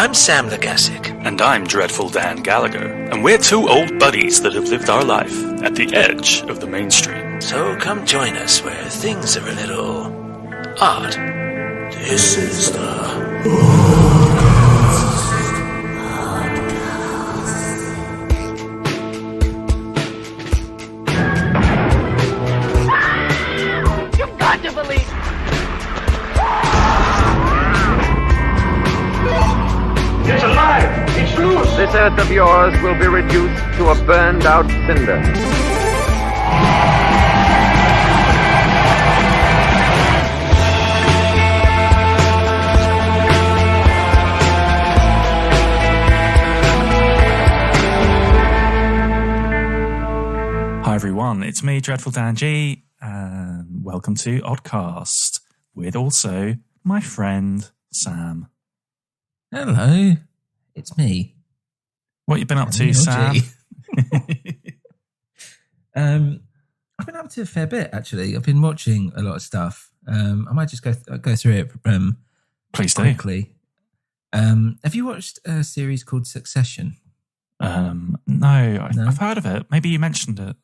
I'm Sam LeGassick. And I'm Dreadful Dan Gallagher. And we're two old buddies that have lived our life at the edge of the mainstream. So come join us where things are a little odd. This is the You've got to believe. It's alive! It's loose! This earth of yours will be reduced to a burned-out cinder. Hi everyone, it's me, Dreadful Dan G, and welcome to Oddcast, with also my friend Sam. Hello, it's me. What you been up to, Sam? I've been up to a fair bit, actually. I've been watching a lot of stuff. I might just go through it Please do. quickly. Have you watched a series called Succession? No, I've heard of it. Maybe you mentioned it.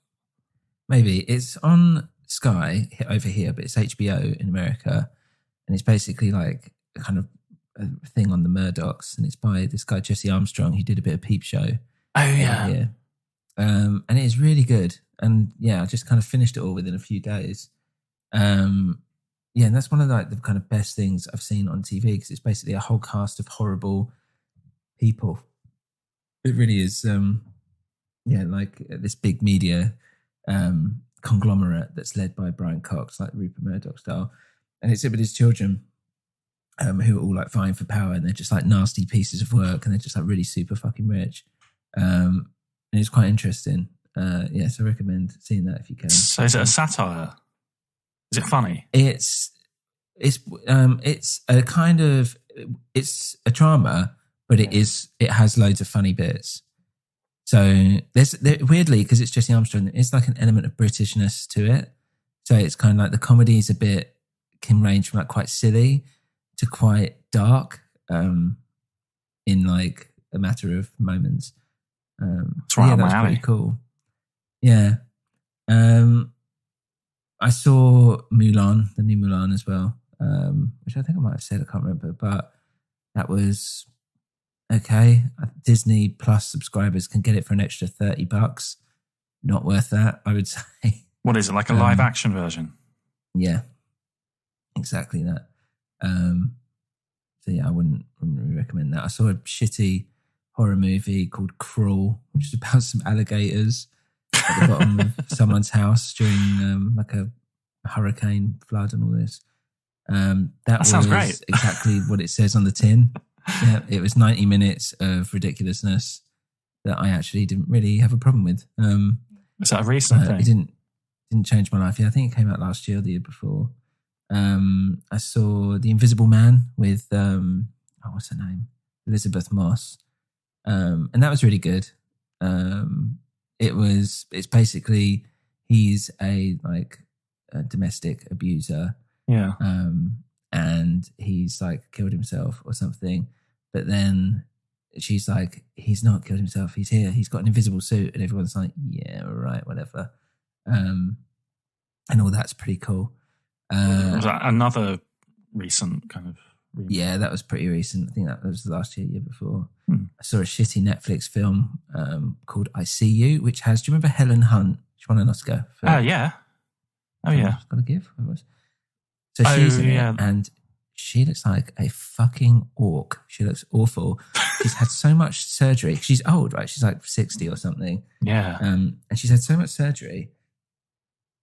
Maybe. It's on Sky over here, but it's HBO in America. And it's basically like a kind of a thing on the Murdochs. And it's by this guy, Jesse Armstrong, who did a bit of Peep Show. Oh, yeah. Here. And it is really good. And yeah, I just kind of finished it all within a few days. Yeah, and that's one of the kind of best things I've seen on TV, because it's basically a whole cast of horrible people. It really is, like this big media conglomerate that's led by Brian Cox, like Rupert Murdoch style. And it's with his children who are all like vying for power, and they're just like nasty pieces of work, and they're just like really super fucking rich. And it's quite interesting. So I recommend seeing that if you can. So is it a satire? Is it funny? It's a kind of, it's a drama, but it has loads of funny bits. So weirdly, because it's Jesse Armstrong, it's like an element of Britishness to it. So it's kind of like the comedy's can range from like quite silly to quite dark in like a matter of moments. It's right up my alley. Pretty cool. Yeah. I saw Mulan, the new Mulan as well, which I think I might have said, I can't remember, but that was okay. Disney Plus subscribers can get it for an extra $30. Not worth that, I would say. What is it, like a live action version? Yeah, exactly that. So yeah, I wouldn't really recommend that. I saw a shitty horror movie called Crawl, which is about some alligators at the bottom of someone's house during like a hurricane flood and all this. That sounds great. Exactly what it says on the tin. Yeah, it was 90 minutes of ridiculousness that I actually didn't really have a problem with. Is that a recent thing? It didn't change my life. Yeah, I think it came out last year or the year before. I saw The Invisible Man with what's her name? Elizabeth Moss. And that was really good. It's basically he's a domestic abuser. Yeah. And he's like killed himself or something. But then she's like, he's not killed himself. He's here. He's got an invisible suit. And everyone's like, yeah, all right, whatever. And all that's pretty cool. Was that another recent kind of... Yeah, that was pretty recent. I think that was last year before. I saw a shitty Netflix film called I See You, which has, do you remember Helen Hunt? She won an Oscar. Yeah. Oh, yeah. Got to give. So she's in it, and she looks like a fucking orc. She looks awful. She's had so much surgery. She's old, right? She's like 60 or something. Yeah. And she's had so much surgery.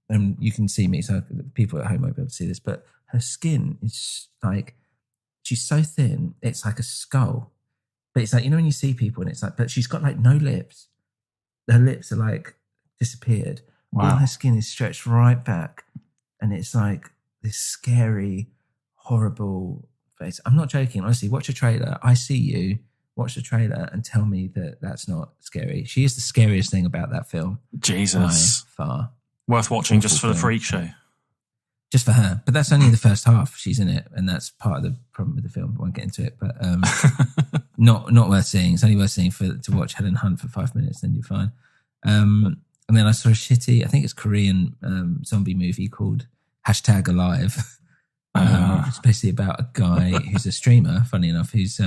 And you can see me, so people at home won't be able to see this, but her skin is like, she's so thin, it's like a skull. But it's like, you know, when you see people and it's like, but she's got like no lips. Her lips are like disappeared. Wow. All her skin is stretched right back. And it's like this scary, horrible face. I'm not joking. Honestly, watch a trailer. I See You. Watch the trailer and tell me that that's not scary. She is the scariest thing about that film. Jesus. By far. Worth watching Awful just for the film. freak show. just for her. But that's only the first half. She's in it, and that's part of the problem with the film. I won't get into it, but not worth seeing. It's only worth seeing to watch Helen Hunt for 5 minutes, then you're fine. And then I saw a shitty, I think it's Korean zombie movie called #Alive. It's basically about a guy who's a streamer, funny enough, who's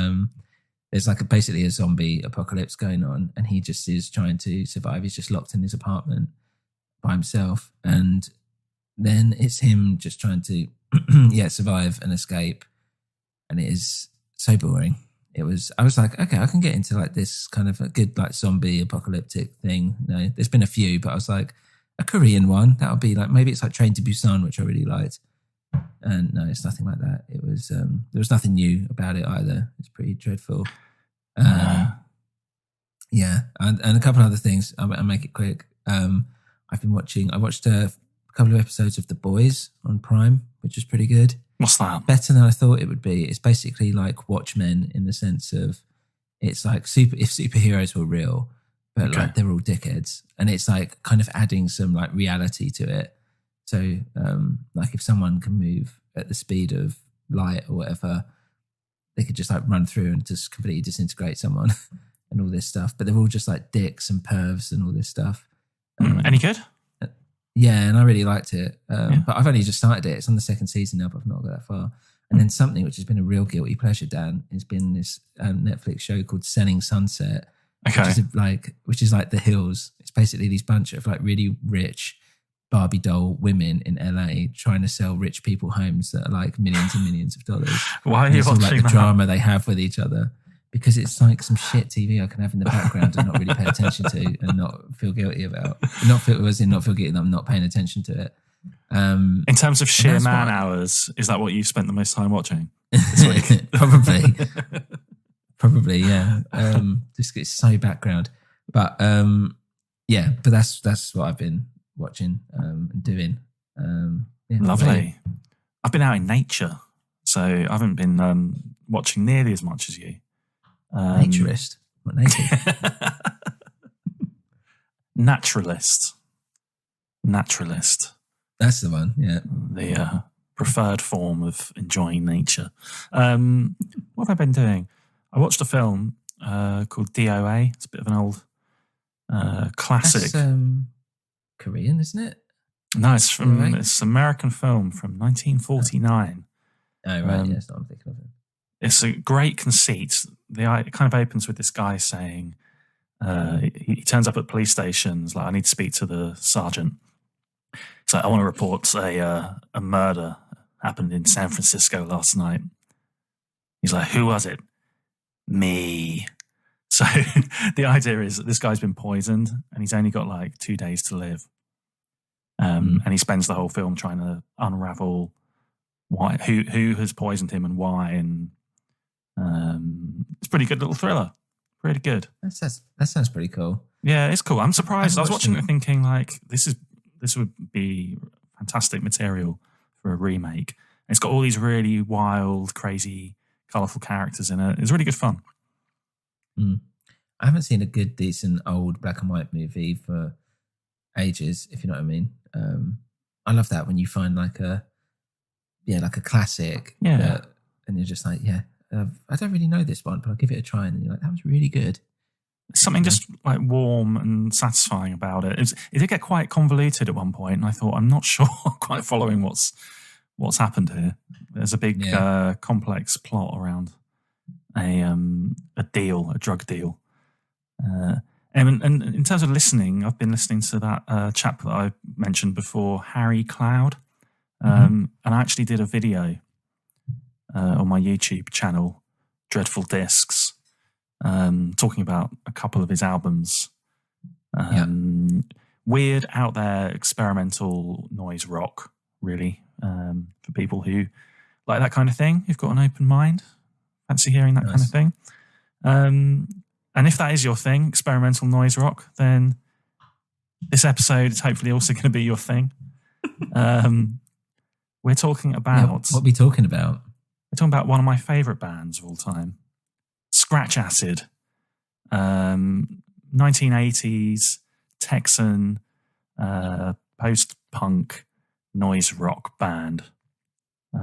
there's like basically a zombie apocalypse going on, and he just is trying to survive. He's just locked in his apartment by himself, and then it's him just trying to survive and escape, and it is so boring. I was like, okay, I can get into like this kind of a good like zombie apocalyptic thing. You know, there's been a few, but I was like, a Korean one, that would be like, maybe it's like Train to Busan, which I really liked. And no, it's nothing like that. It was there was nothing new about it either. It's pretty dreadful. Yeah, and a couple of other things. I'll make it quick. I watched a couple of episodes of The Boys on Prime, which is pretty good. What's that? Better than I thought it would be. It's basically like Watchmen in the sense of it's like if superheroes were real, but like they're all dickheads, and it's like kind of adding some like reality to it. So like if someone can move at the speed of light or whatever, they could just like run through and just completely disintegrate someone and all this stuff. But they're all just like dicks and pervs and all this stuff. Any good? Yeah, and I really liked it. But I've only just started it. It's on the second season now, but I've not got that far. And then something which has been a real guilty pleasure, Dan, has been this Netflix show called Selling Sunset, which is like The Hills. It's basically these bunch of like really rich Barbie doll women in LA trying to sell rich people homes that are like millions and millions of dollars. Why are you watching like the drama they have with each other? Because it's like some shit TV I can have in the background and not really pay attention to and not feel guilty about. Not feel guilty that I'm not paying attention to it. In terms of sheer man hours, is that what you've spent the most time watching this week? Probably, yeah. Just it's so background, but but that's what I've been watching and doing. Lovely. I've been out in nature, so I haven't been watching nearly as much as you. Naturist? What nature? Naturalist. That's the one, yeah. The preferred form of enjoying nature. What have I been doing? I watched a film called DOA. It's a bit of an old classic. That's Korean, isn't it? No, it's an American film from 1949. Oh, right, yeah, that's not what I'm thinking of it. It's a great conceit. It kind of opens with this guy saying, he turns up at police stations, like, I need to speak to the sergeant. It's like, I want to report a murder happened in San Francisco last night. He's like, who was it? Me. So the idea is that this guy's been poisoned and he's only got like 2 days to live. And he spends the whole film trying to unravel who has poisoned him and why. And it's a pretty good little thriller. Pretty good. That sounds pretty cool. Yeah, it's cool. I'm surprised. I was watching it thinking like this would be fantastic material for a remake. And it's got all these really wild, crazy, colourful characters in it. It's really good fun. I haven't seen a good, decent, old black and white movie for ages, if you know what I mean. I love that when you find like a classic. Yeah. And you're just like, I don't really know this one, but I'll give it a try. And you're like, that was really good. Something just like warm and satisfying about it. It did get quite convoluted at one point, and I thought, I'm not sure I'm quite following what's happened here. There's a big complex plot around a drug deal. And in terms of listening, I've been listening to that chap that I mentioned before, Harry Cloud. And I actually did a video on my YouTube channel, Dreadful Discs, talking about a couple of his albums. Weird, out there, experimental noise rock, really, for people who like that kind of thing, who've got an open mind, fancy hearing that kind of thing. And if that is your thing, experimental noise rock, then this episode is hopefully also going to be your thing. We're talking about... what are we talking about? We're talking about one of my favourite bands of all time, Scratch Acid. 1980s Texan post-punk noise rock band.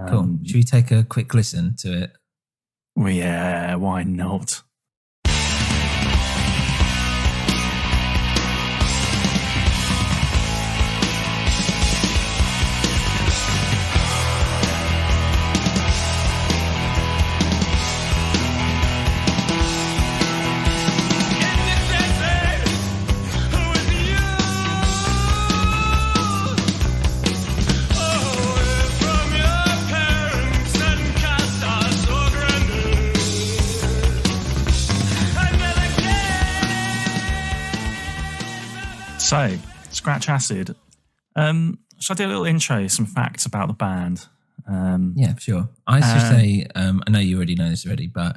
Cool. Should we take a quick listen to it? Well, yeah, why not? So, Scratch Acid. Shall I do a little intro, some facts about the band? Yeah, sure. I should say, I know you already know this already, but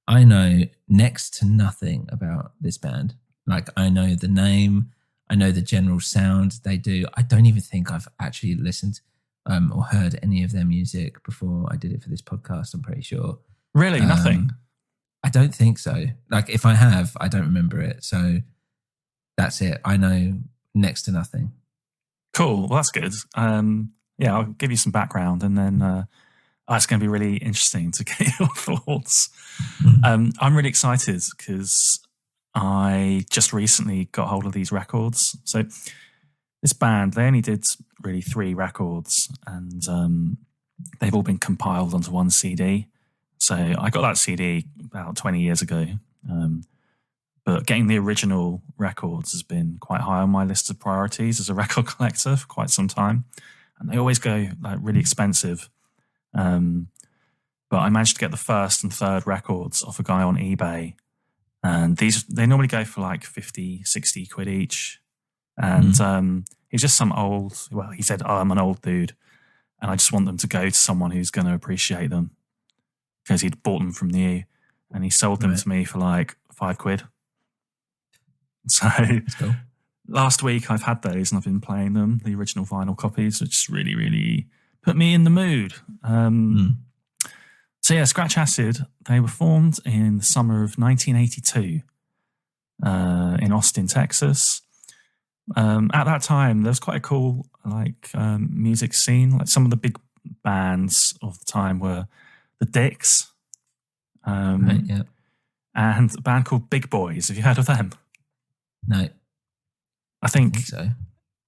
I know next to nothing about this band. Like, I know the name, I know the general sound they do. I don't even think I've actually listened or heard any of their music before I did it for this podcast, I'm pretty sure. Really? Nothing? I don't think so. Like, if I have, I don't remember it. So that's it. I know next to nothing. Cool. Well, that's good. Yeah, I'll give you some background, and then it's going to be really interesting to get your thoughts. I'm really excited because I just recently got hold of these records. So this band, they only did really 3 records, and they've all been compiled onto one CD. So I got that CD about 20 years ago. But getting the original records has been quite high on my list of priorities as a record collector for quite some time. And they always go like really expensive. But I managed to get the first and third records off a guy on eBay. And they normally go for like 50, 60 quid each. And he's just some he said, I'm an old dude. And I just want them to go to someone who's going to appreciate them. Because he'd bought them from new. And he sold them to me for like 5 quid. So cool. Last week I've had those and I've been playing them, the original vinyl copies, which really, really put me in the mood. So yeah, Scratch Acid, they were formed in the summer of 1982 in Austin, Texas. At that time, there was quite a cool music scene. Like some of the big bands of the time were the Dicks and a band called Big Boys. Have you heard of them? No, I think so.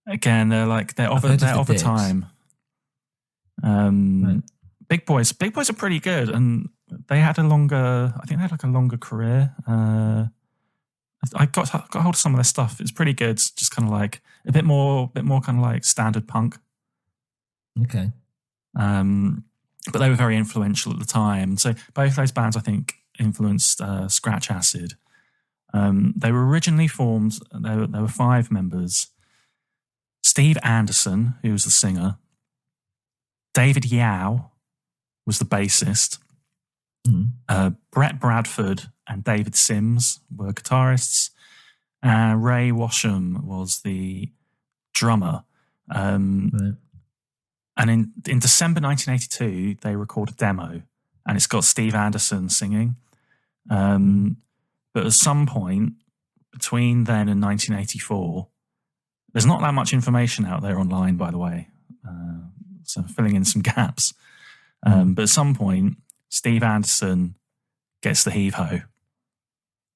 Again, they're of a time. Right. Big Boys are pretty good, and they had a longer career. I got hold of some of their stuff. It's pretty good. It's just kind of like a bit more kind of like standard punk. Okay. But they were very influential at the time. So both those bands, I think, influenced Scratch Acid. They were originally formed, there were 5 members. Steve Anderson, who was the singer. David Yao was the bassist. Brett Bradford and David Sims were guitarists. Ray Washam was the drummer. And in December 1982, they recorded a demo, and it's got Steve Anderson singing. But at some point between then and 1984, there's not that much information out there online, by the way. So filling in some gaps. But at some point, Steve Anderson gets the heave-ho,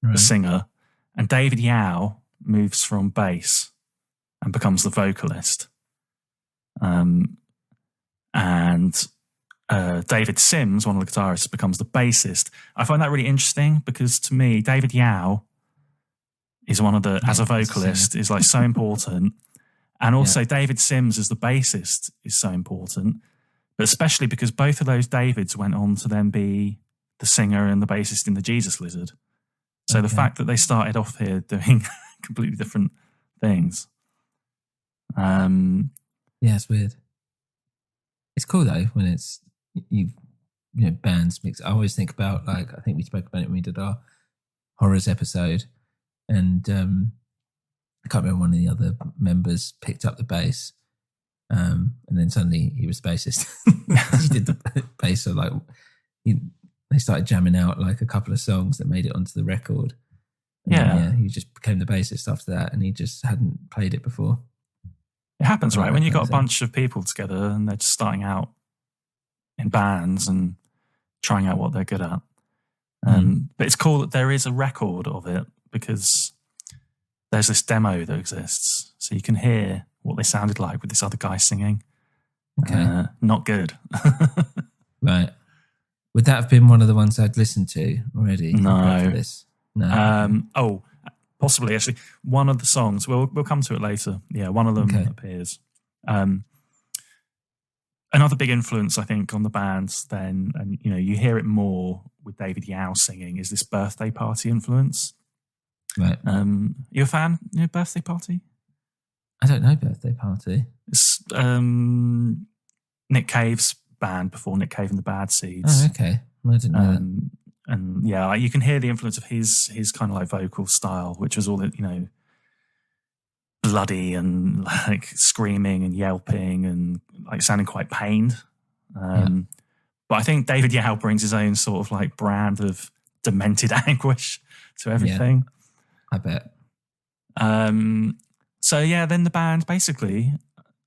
the singer, and David Yao moves from bass and becomes the vocalist. And David Sims, one of the guitarists, becomes the bassist. I find that really interesting because to me, David Yao is as a vocalist, is like so important. And also David Sims as the bassist is so important, but especially because both of those Davids went on to then be the singer and the bassist in the Jesus Lizard. So the fact that they started off here doing completely different things. Yeah, it's weird. It's cool though when it's bands mix. I always think about I think we spoke about it when we did our horrors episode, and I can't remember, one of the other members picked up the bass, and then suddenly he was the bassist. He did the bass, so they started jamming out like a couple of songs that made it onto the record. And then, he just became the bassist after that, and he just hadn't played it before. It happens, right? Like When that you've kind got a of bunch of people together and they're just starting out in bands and trying out what they're good at. But it's cool that there is a record of it because there's this demo that exists. So you can hear what they sounded like with this other guy singing. Okay. Not good. Right. Would that have been one of the ones I'd listened to already? No. Compared to this? No. Oh, possibly actually. One of the songs, we'll come to it later. Yeah, one of them appears. Another big influence, I think, on the bands then, and you hear it more with David Yao singing, is this Birthday Party influence. Right. You a fan? Birthday Party? I don't know Birthday Party. It's Nick Cave's band before Nick Cave and the Bad Seeds. Oh, okay. I didn't know that. And yeah, like you can hear the influence of his kind of like vocal style, which was all that, bloody and like screaming and yelping and like sounding quite pained. But I think David Yao brings his own sort of like brand of demented anguish to everything. Yeah, I bet. So yeah, then the band basically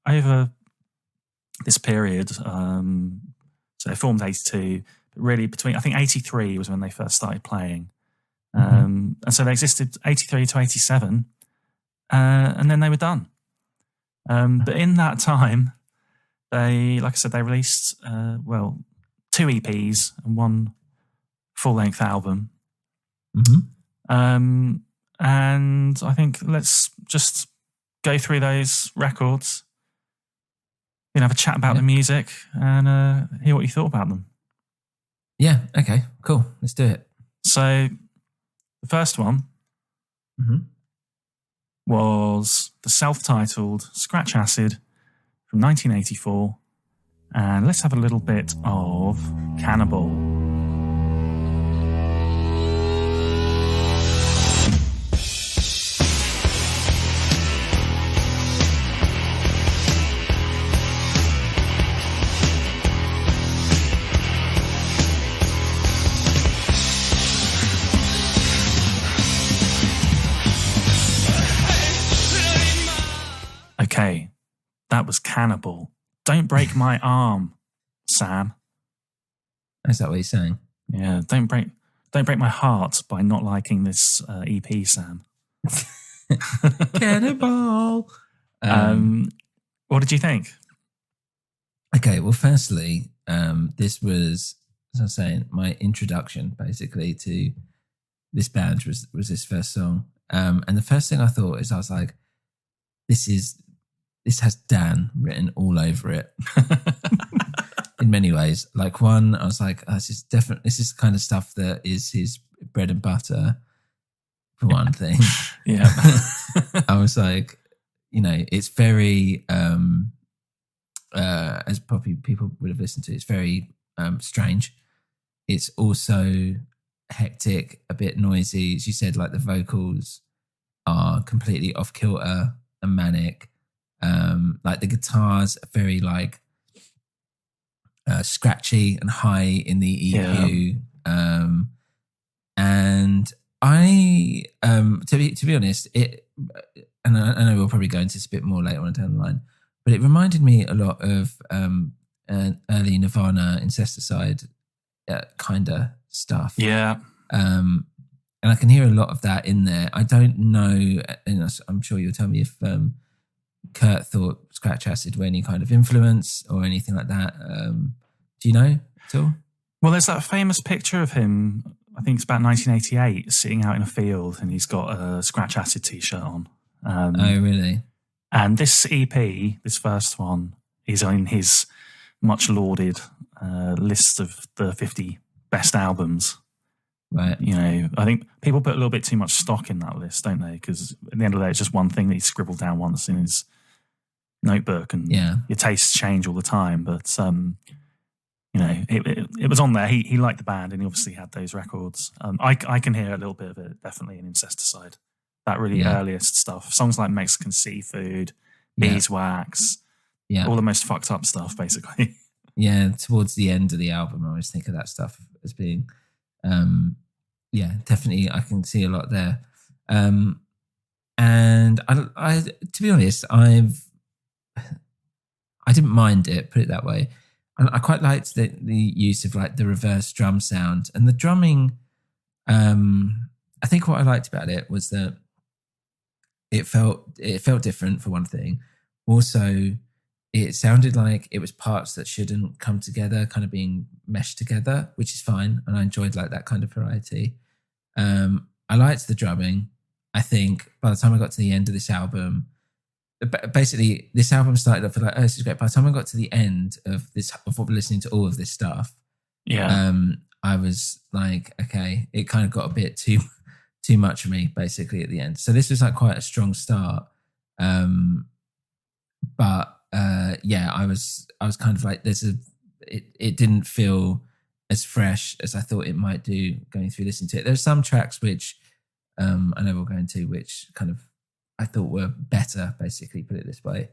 over this period, so they formed 82, but really between, I think 83 was when they first started playing. And so they existed 83 to 87, and then they were done. But in that time, they, like I said, they released, 2 EPs and 1 full-length album. And I think let's just go through those records, have a chat about the music and hear what you thought about them. Yeah, okay, cool. Let's do it. So the first one was the self-titled Scratch Acid from 1984. And let's have a little bit of Cannibal. Okay, that was Cannibal. Don't break my arm, Sam. Is that what he's saying? Yeah, don't break my heart by not liking this EP, Sam. Cannibal. What did you think? Okay, well, firstly, this was, as I was saying, my introduction basically to this band was this first song. And the first thing I thought is I was like, this has Dan written all over it in many ways. Like one, I was like, this is the kind of stuff that is his bread and butter for one thing. Yeah. I was like, it's very, as probably people would have listened to, it's very strange. It's also hectic, a bit noisy. As you said, like the vocals are completely off kilter and manic. Like the guitars are very like scratchy and high in the EQ. Yeah. And I, to be honest, it, and I know we'll probably go into this a bit more later on down the line, but it reminded me a lot of an early Nirvana, Incesticide kind of stuff. Yeah. And I can hear a lot of that in there. I don't know, and I'm sure you'll tell me if Kurt thought Scratch Acid were any kind of influence or anything like that. Do you know at all? Well, there's that famous picture of him, I think it's about 1988, sitting out in a field and he's got a Scratch Acid t-shirt on. Oh, really? And this EP, this first one, is on his much lauded list of the 50 best albums. Right. I think people put a little bit too much stock in that list, don't they? Because at the end of the day, it's just one thing that he scribbled down once in his notebook, and your tastes change all the time. But it was on there. He liked the band, and he obviously had those records. I can hear a little bit of it, definitely in Incesticide. That really earliest stuff, songs like Mexican Seafood, Beeswax, all the most fucked up stuff, basically. Yeah, towards the end of the album, I always think of that stuff as being, definitely I can see a lot there. And I to be honest, I've I didn't mind it, put it that way. And I quite liked the use of like the reverse drum sound and the drumming. I think what I liked about it was that it felt different for one thing. Also, it sounded like it was parts that shouldn't come together, kind of being meshed together, which is fine. And I enjoyed like that kind of variety. I liked the drumming. I think by the time I got to the end of this album, basically this album started off with like, oh, this is great. By the time I got to the end of what we're listening to all of this stuff, I was like, okay, it kind of got a bit too much for me basically at the end. So this was like quite a strong start. But I was kind of like, it didn't feel as fresh as I thought it might do going through listening to it. There's some tracks which I know we'll go into, which kind of I thought were better, basically, put it this way.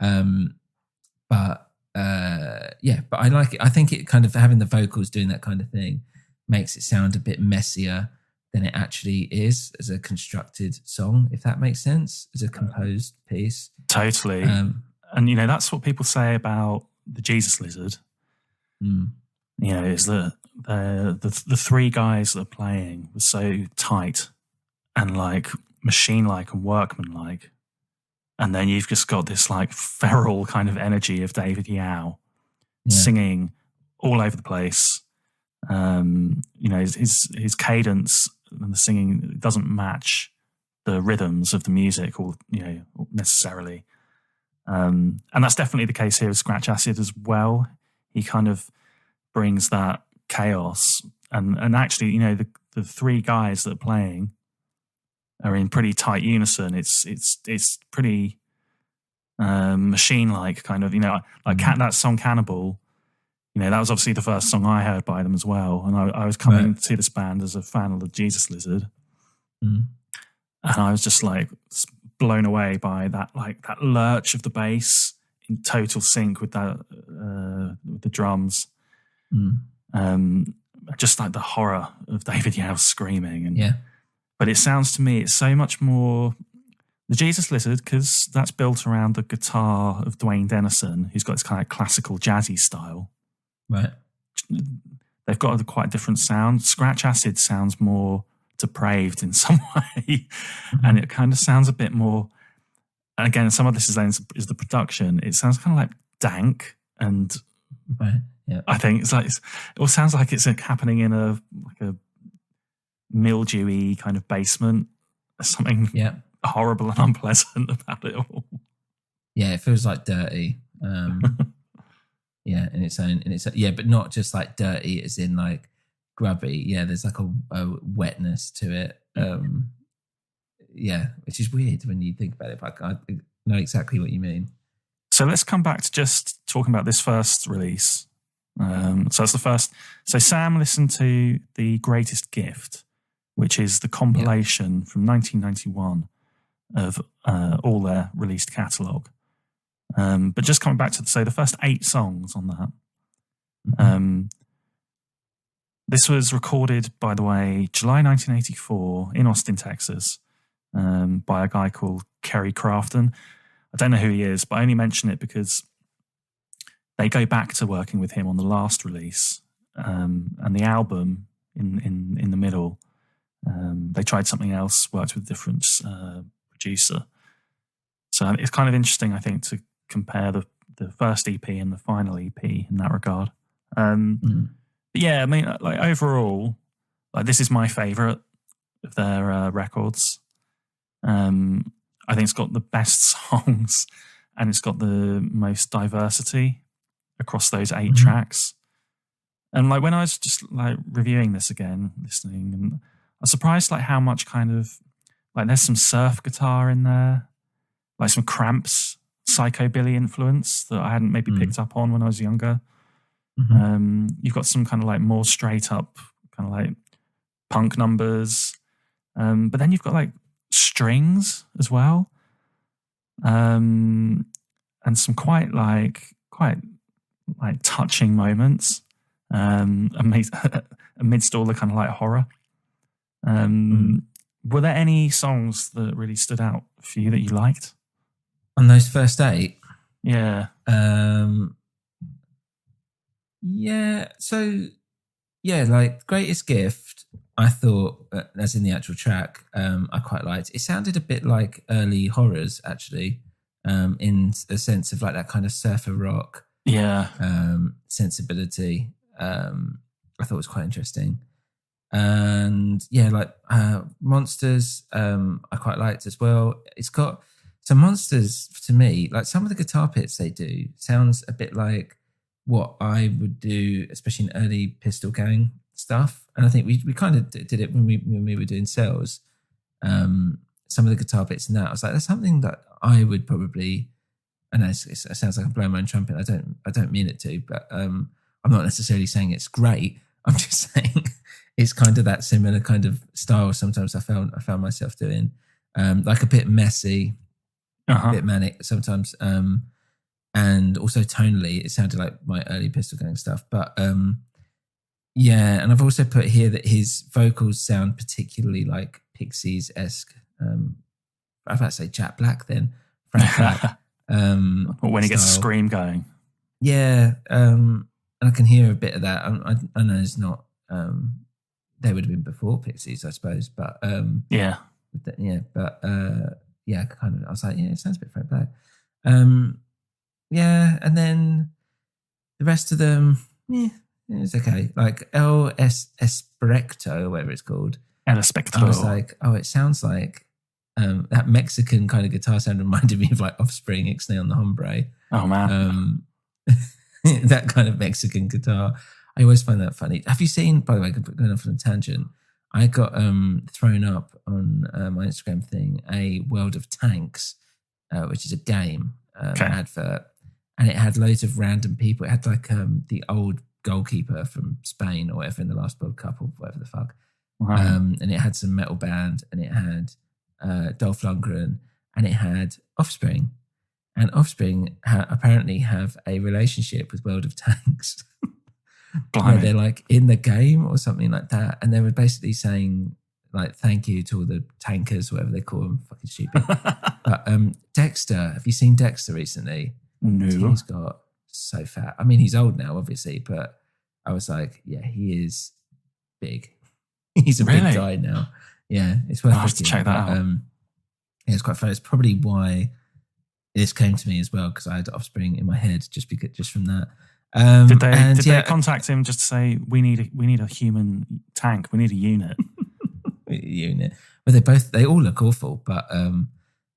But I like it. I think it kind of having the vocals doing that kind of thing makes it sound a bit messier than it actually is as a constructed song, if that makes sense, as a composed piece. Totally. And, that's what people say about the Jesus Lizard. Is that the three guys that are playing were so tight and like machine-like and workman-like. And then you've just got this like feral kind of energy of David Yao singing all over the place. His cadence and the singing doesn't match the rhythms of the music or necessarily. And that's definitely the case here with Scratch Acid as well. He kind of brings that chaos and actually, the three guys that are playing are in pretty tight unison. It's pretty machine-like kind of, that song Cannibal, that was obviously the first song I heard by them as well. And I was coming to this band as a fan of the Jesus Lizard. And I was just like blown away by that lurch of the bass in total sync with that, with the drums. Just like the horror of David Yao screaming. But it sounds to me, it's so much more the Jesus Lizard, because that's built around the guitar of Dwayne Dennison, who's got this kind of classical jazzy style. Right. They've got quite a different sound. Scratch Acid sounds more depraved in some way. And it kind of sounds a bit more, and again, some of this is the production. It sounds kind of like dank and I think it all sounds like it's happening in a mildewy kind of basement. There's something horrible and unpleasant about it all. Yeah, it feels like dirty. In its own, but not just like dirty as in like grubby. Yeah, there's like a wetness to it. Which is weird when you think about it, but I know exactly what you mean. So let's come back to just talking about this first release. So that's the first. So Sam listened to The Greatest Gift, which is the compilation from 1991 of all their released catalogue. But just coming back to the first 8 songs on that. This was recorded, by the way, July 1984 in Austin, Texas, by a guy called Kerry Crafton. I don't know who he is, but I only mention it because they go back to working with him on the last release, and the album in the middle. They tried something else, worked with a different producer. So it's kind of interesting, I think, to compare the first EP and the final EP in that regard. But yeah, I mean, like overall, like this is my favourite of their records. I think it's got the best songs and it's got the most diversity across those 8 tracks. And like when I was just like reviewing this again, listening, and I was surprised like how much kind of like there's some surf guitar in there, like some Cramps psychobilly influence that I hadn't maybe picked up on when I was younger. You've got some kind of like more straight up kind of like punk numbers, but then you've got like strings as well, and some quite touching moments amidst all the kind of like horror. Were there any songs that really stood out for you that you liked? On those first 8? Yeah. Yeah. So yeah, like Greatest Gift, I thought, as in the actual track, I quite liked. It sounded a bit like early Horrors, actually, in a sense of like that kind of surfer rock Yeah. sensibility. I thought was quite interesting. And yeah, like Monsters, I quite liked as well. It's got some Monsters to me, like some of the guitar bits they do sounds a bit like what I would do, especially in early Pistol Gang stuff. And I think we kind of did it when we were doing Cells. Some of the guitar bits in that, I was like, that's something that I would probably. I know it sounds like I'm blowing my own trumpet. I don't mean it to, but I'm not necessarily saying it's great. I'm just saying it's kind of that similar kind of style. Sometimes I found myself doing, like a bit messy, a bit manic sometimes. And also tonally, it sounded like my early Pistol Gang stuff. But yeah, and I've also put here that his vocals sound particularly like Pixies-esque. I'm about to say Jack Black then. Frank Black. Or when he gets a scream going. Yeah, and I can hear a bit of that. I know it's not... they would have been before Pixies, I suppose. But yeah. But kind of, I was like, yeah, it sounds a bit Frank Black. Yeah, and then the rest of them, it's okay. Like El Espectro, or whatever it's called. El Espectro. I was like, oh, it sounds like that Mexican kind of guitar sound reminded me of like Offspring, Ixnay on the Hombre. Oh, man. That kind of Mexican guitar. I always find that funny. Have you seen, by the way, going off on a tangent, I got thrown up on my Instagram thing, a World of Tanks, which is a game advert. And it had loads of random people. It had like the old goalkeeper from Spain or whatever in the last World Cup or whatever the fuck. Wow. And it had some metal band, and it had Dolph Lundgren, and it had Offspring. And Offspring apparently have a relationship with World of Tanks. Where they're like in the game or something like that. And they were basically saying like, thank you to all the tankers, whatever they call them. Fucking stupid. But Dexter, have you seen Dexter recently? No. He's got so fat. I mean, he's old now, obviously, but I was like, yeah, he is big. He's a big guy now. Yeah, it's worth I'll have to check that out. Yeah, it's quite fun. It's probably why this came to me as well, because I had Offspring in my head just from that. Did they contact him just to say we need a human tank? We need a unit. Unit. Well, they all look awful, but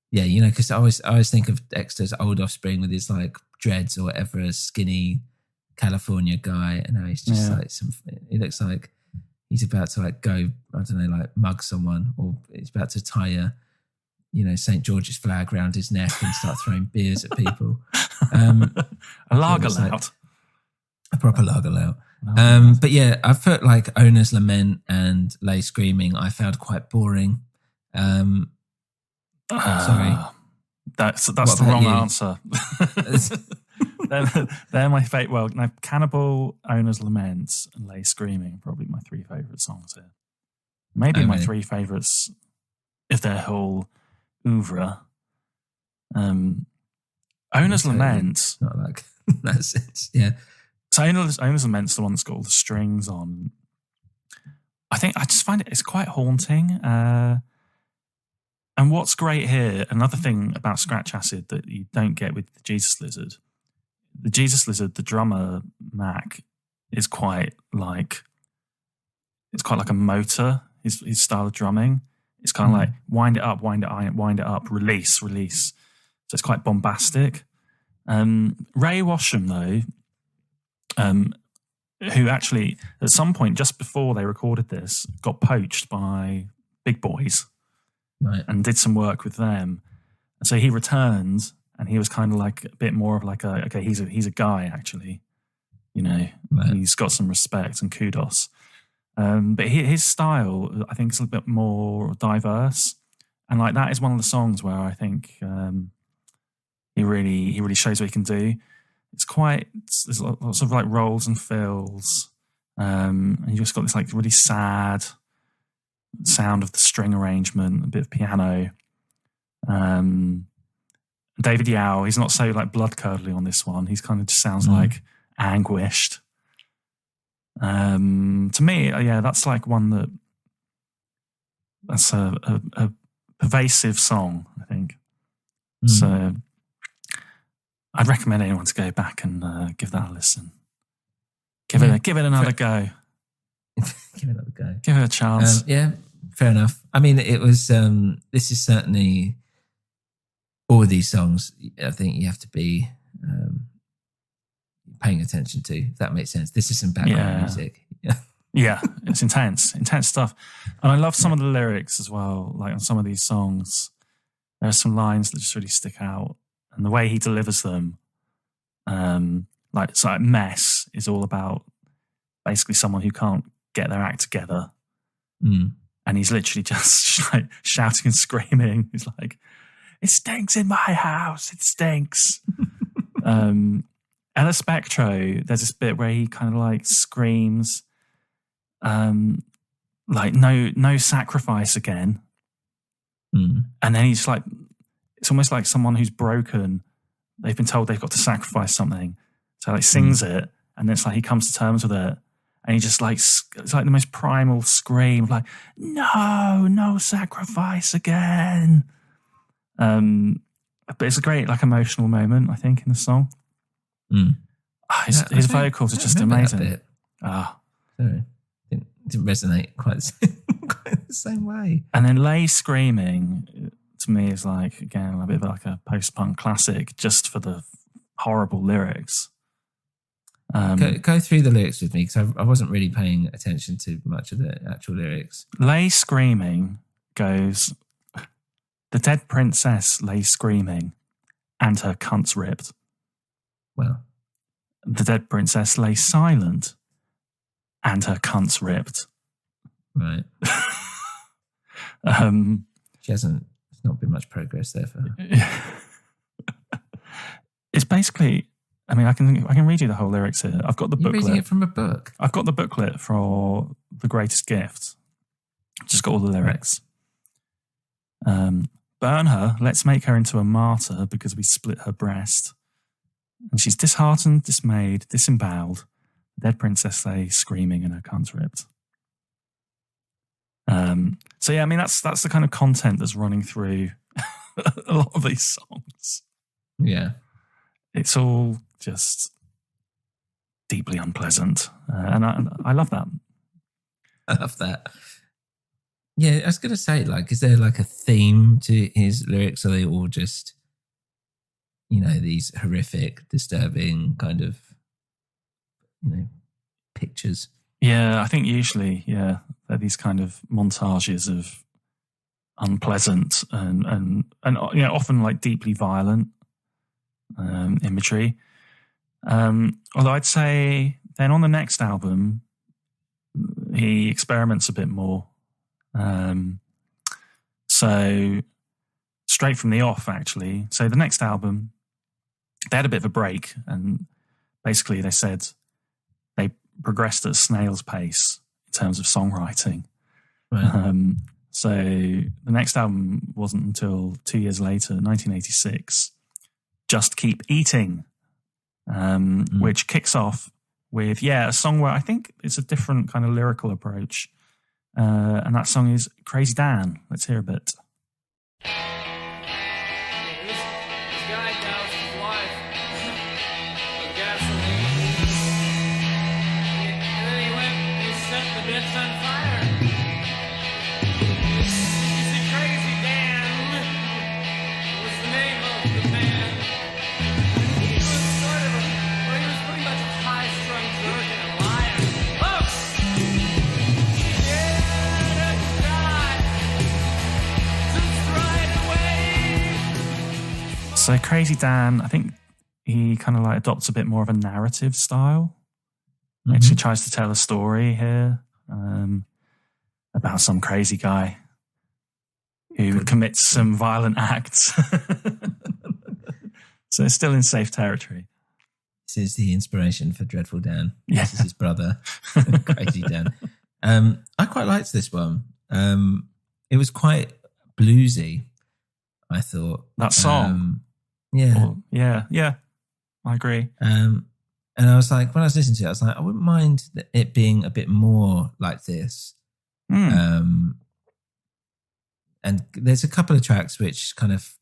yeah, you know, because I always think of Dexter's old Offspring with his like dreads or whatever, a skinny California guy, and now he's just like he looks like he's about to like go, I don't know, like mug someone, or he's about to tie a St. George's flag around his neck and start throwing beers at people. A lager lout. A proper lager lout. But yeah, I've put like Owner's Lament and Lay Screaming I found quite boring. Sorry. That's the wrong answer. they're my favourite. Well, no, Cannibal, Owner's Lament, and Lay Screaming, probably my three favourite songs here. Maybe my three favourites of their whole oeuvre. Owner's Lament. Not like that sense, yeah. So Owner's Lament's the one that's got all the strings on. I just find it's quite haunting. And what's great here, another thing about Scratch Acid that you don't get with the Jesus Lizard. The Jesus Lizard, the drummer Mac, is quite like a motor. His style of drumming. It's kind of like wind it up, release. So it's quite bombastic. Ray Washam, though, who actually at some point just before they recorded this got poached by Big Boys, right, and did some work with them. And so he returned, and he was kind of like a bit more of like he's a guy actually, right. He's got some respect and kudos. But his style, I think, is a little bit more diverse, and like that is one of the songs where I think he really shows what he can do. There's lots of like rolls and fills, and you just got this like really sad sound of the string arrangement, a bit of piano, and David Yao, he's not so like blood curdly on this one. He's kind of just sounds like anguished. To me, that's like one that's a pervasive song, I think. So I'd recommend anyone to go back and give that a listen. Give it another go. Give it another go. Give it a chance. Yeah, fair enough. I mean, it was. This is certainly all of these songs. I think you have to be paying attention to. If that makes sense. This is some background music. Yeah, it's intense stuff, and I love some of the lyrics as well. Like on some of these songs, there are some lines that just really stick out, and the way he delivers them. Like Mess is all about basically someone who can't get their act together. And he's literally just like shouting and screaming. He's like, it stinks in my house. It stinks. Ella Spectro, there's this bit where he kind of like screams, like no sacrifice again. And then he's like, it's almost like someone who's broken. They've been told they've got to sacrifice something. So like sings it, and it's like he comes to terms with it. And he just like, it's like the most primal scream, like, no sacrifice again. But it's a great like emotional moment, I think, in the song. His vocals are just amazing. Sorry. Didn't resonate quite the same way. And then Lay Screaming, to me, is like, again, a bit of like a post-punk classic just for the horrible lyrics. Go through the lyrics with me, because I wasn't really paying attention to much of the actual lyrics. Lay Screaming goes, the dead princess lay screaming and her cunt's ripped. Well, the dead princess lay silent and her cunt's ripped. Right. She hasn't, there's not been much progress there for her. It's basically, I mean, I can read you the whole lyrics here. I've got the booklet. You're reading it from a book? I've got the booklet for The Greatest Gift. Just got all the lyrics. Burn her, let's make her into a martyr because we split her breast. And she's disheartened, dismayed, disemboweled. The dead princess lay screaming and her cunt's ripped. So yeah, I mean, that's the kind of content that's running through a lot of these songs. Yeah. It's all just deeply unpleasant. And I love that. I love that. Yeah, I was going to say, like, is there like a theme to his lyrics? Are they all just, these horrific, disturbing kind of, pictures? Yeah, I think usually, they're these kind of montages of unpleasant and often like deeply violent imagery. Although I'd say then on the next album, he experiments a bit more. So straight from the off, actually. So the next album, they had a bit of a break, and basically they said they progressed at a snail's pace in terms of songwriting. Right. So the next album wasn't until 2 years later, 1986, Just Keep Eating, which kicks off with, a song where I think it's a different kind of lyrical approach. And that song is Crazy Dan. Let's hear a bit. This guy doused his wife with gasoline. And then he went and he set the bitch on fire. You see, Crazy Dan was the name of the man. He was he was pretty much a high-strung jerk and a liar. So Crazy Dan, I think he kind of like adopts a bit more of a narrative style. Mm-hmm. Actually tries to tell a story here about some crazy guy who commits some violent acts. So it's still in safe territory. This is the inspiration for Dreadful Dan. Yeah. This is his brother, Crazy Dan. I quite liked this one. It was quite bluesy, I thought. That song? Yeah. Yeah, I agree. And I was like, when I was listening to it, I was like, I wouldn't mind it being a bit more like this. And there's a couple of tracks which kind of,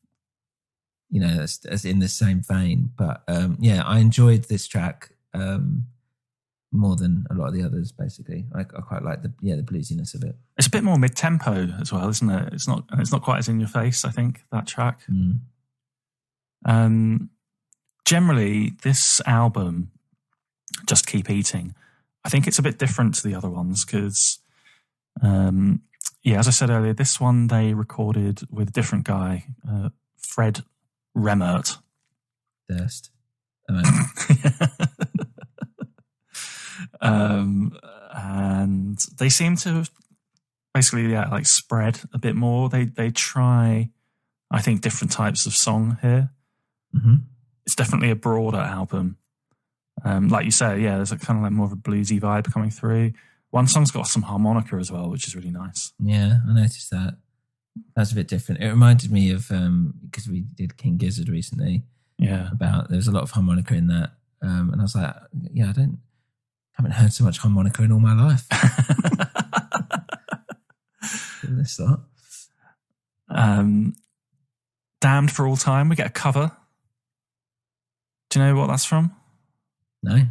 as in the same vein. But I enjoyed this track more than a lot of the others. Basically, I quite like the bluesiness of it. It's a bit more mid-tempo as well, isn't it? It's not quite as in your face, I think, that track. Generally, this album, Just Keep Eating, I think it's a bit different to the other ones because, as I said earlier, this one they recorded with a different guy, Fred Remmert. Durst. And they seem to have basically spread a bit more. They try, I think, different types of song here. Mm-hmm. It's definitely a broader album. Like you say, there's kind of like more of a bluesy vibe coming through. One song's got some harmonica as well, which is really nice. Yeah, I noticed that. That's a bit different. It reminded me of because we did King Gizzard recently. Yeah, there's a lot of harmonica in that, and I was like, I haven't heard so much harmonica in all my life. This lot. Damned for All Time. We get a cover. Do you know what that's from? No.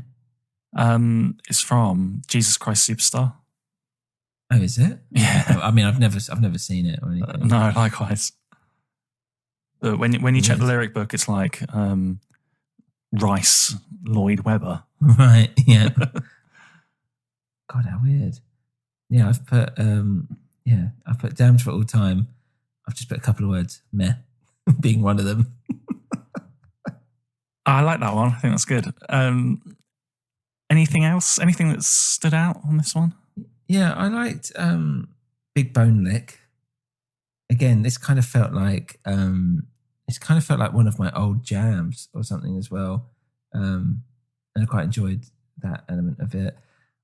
It's from Jesus Christ Superstar. Oh, is it? Yeah. I mean, I've never seen it or anything. No, likewise. But when you check the lyric book, it's like Rice Lloyd Webber. Right. Yeah. God, how weird. Yeah, I've put Damned for All Time. I've just put a couple of words, meh, being one of them. I like that one. I think that's good. Anything else? Anything that stood out on this one? Yeah, I liked Big Bone Lick. Again, this kind of felt like one of my old jams or something as well. And I quite enjoyed that element of it.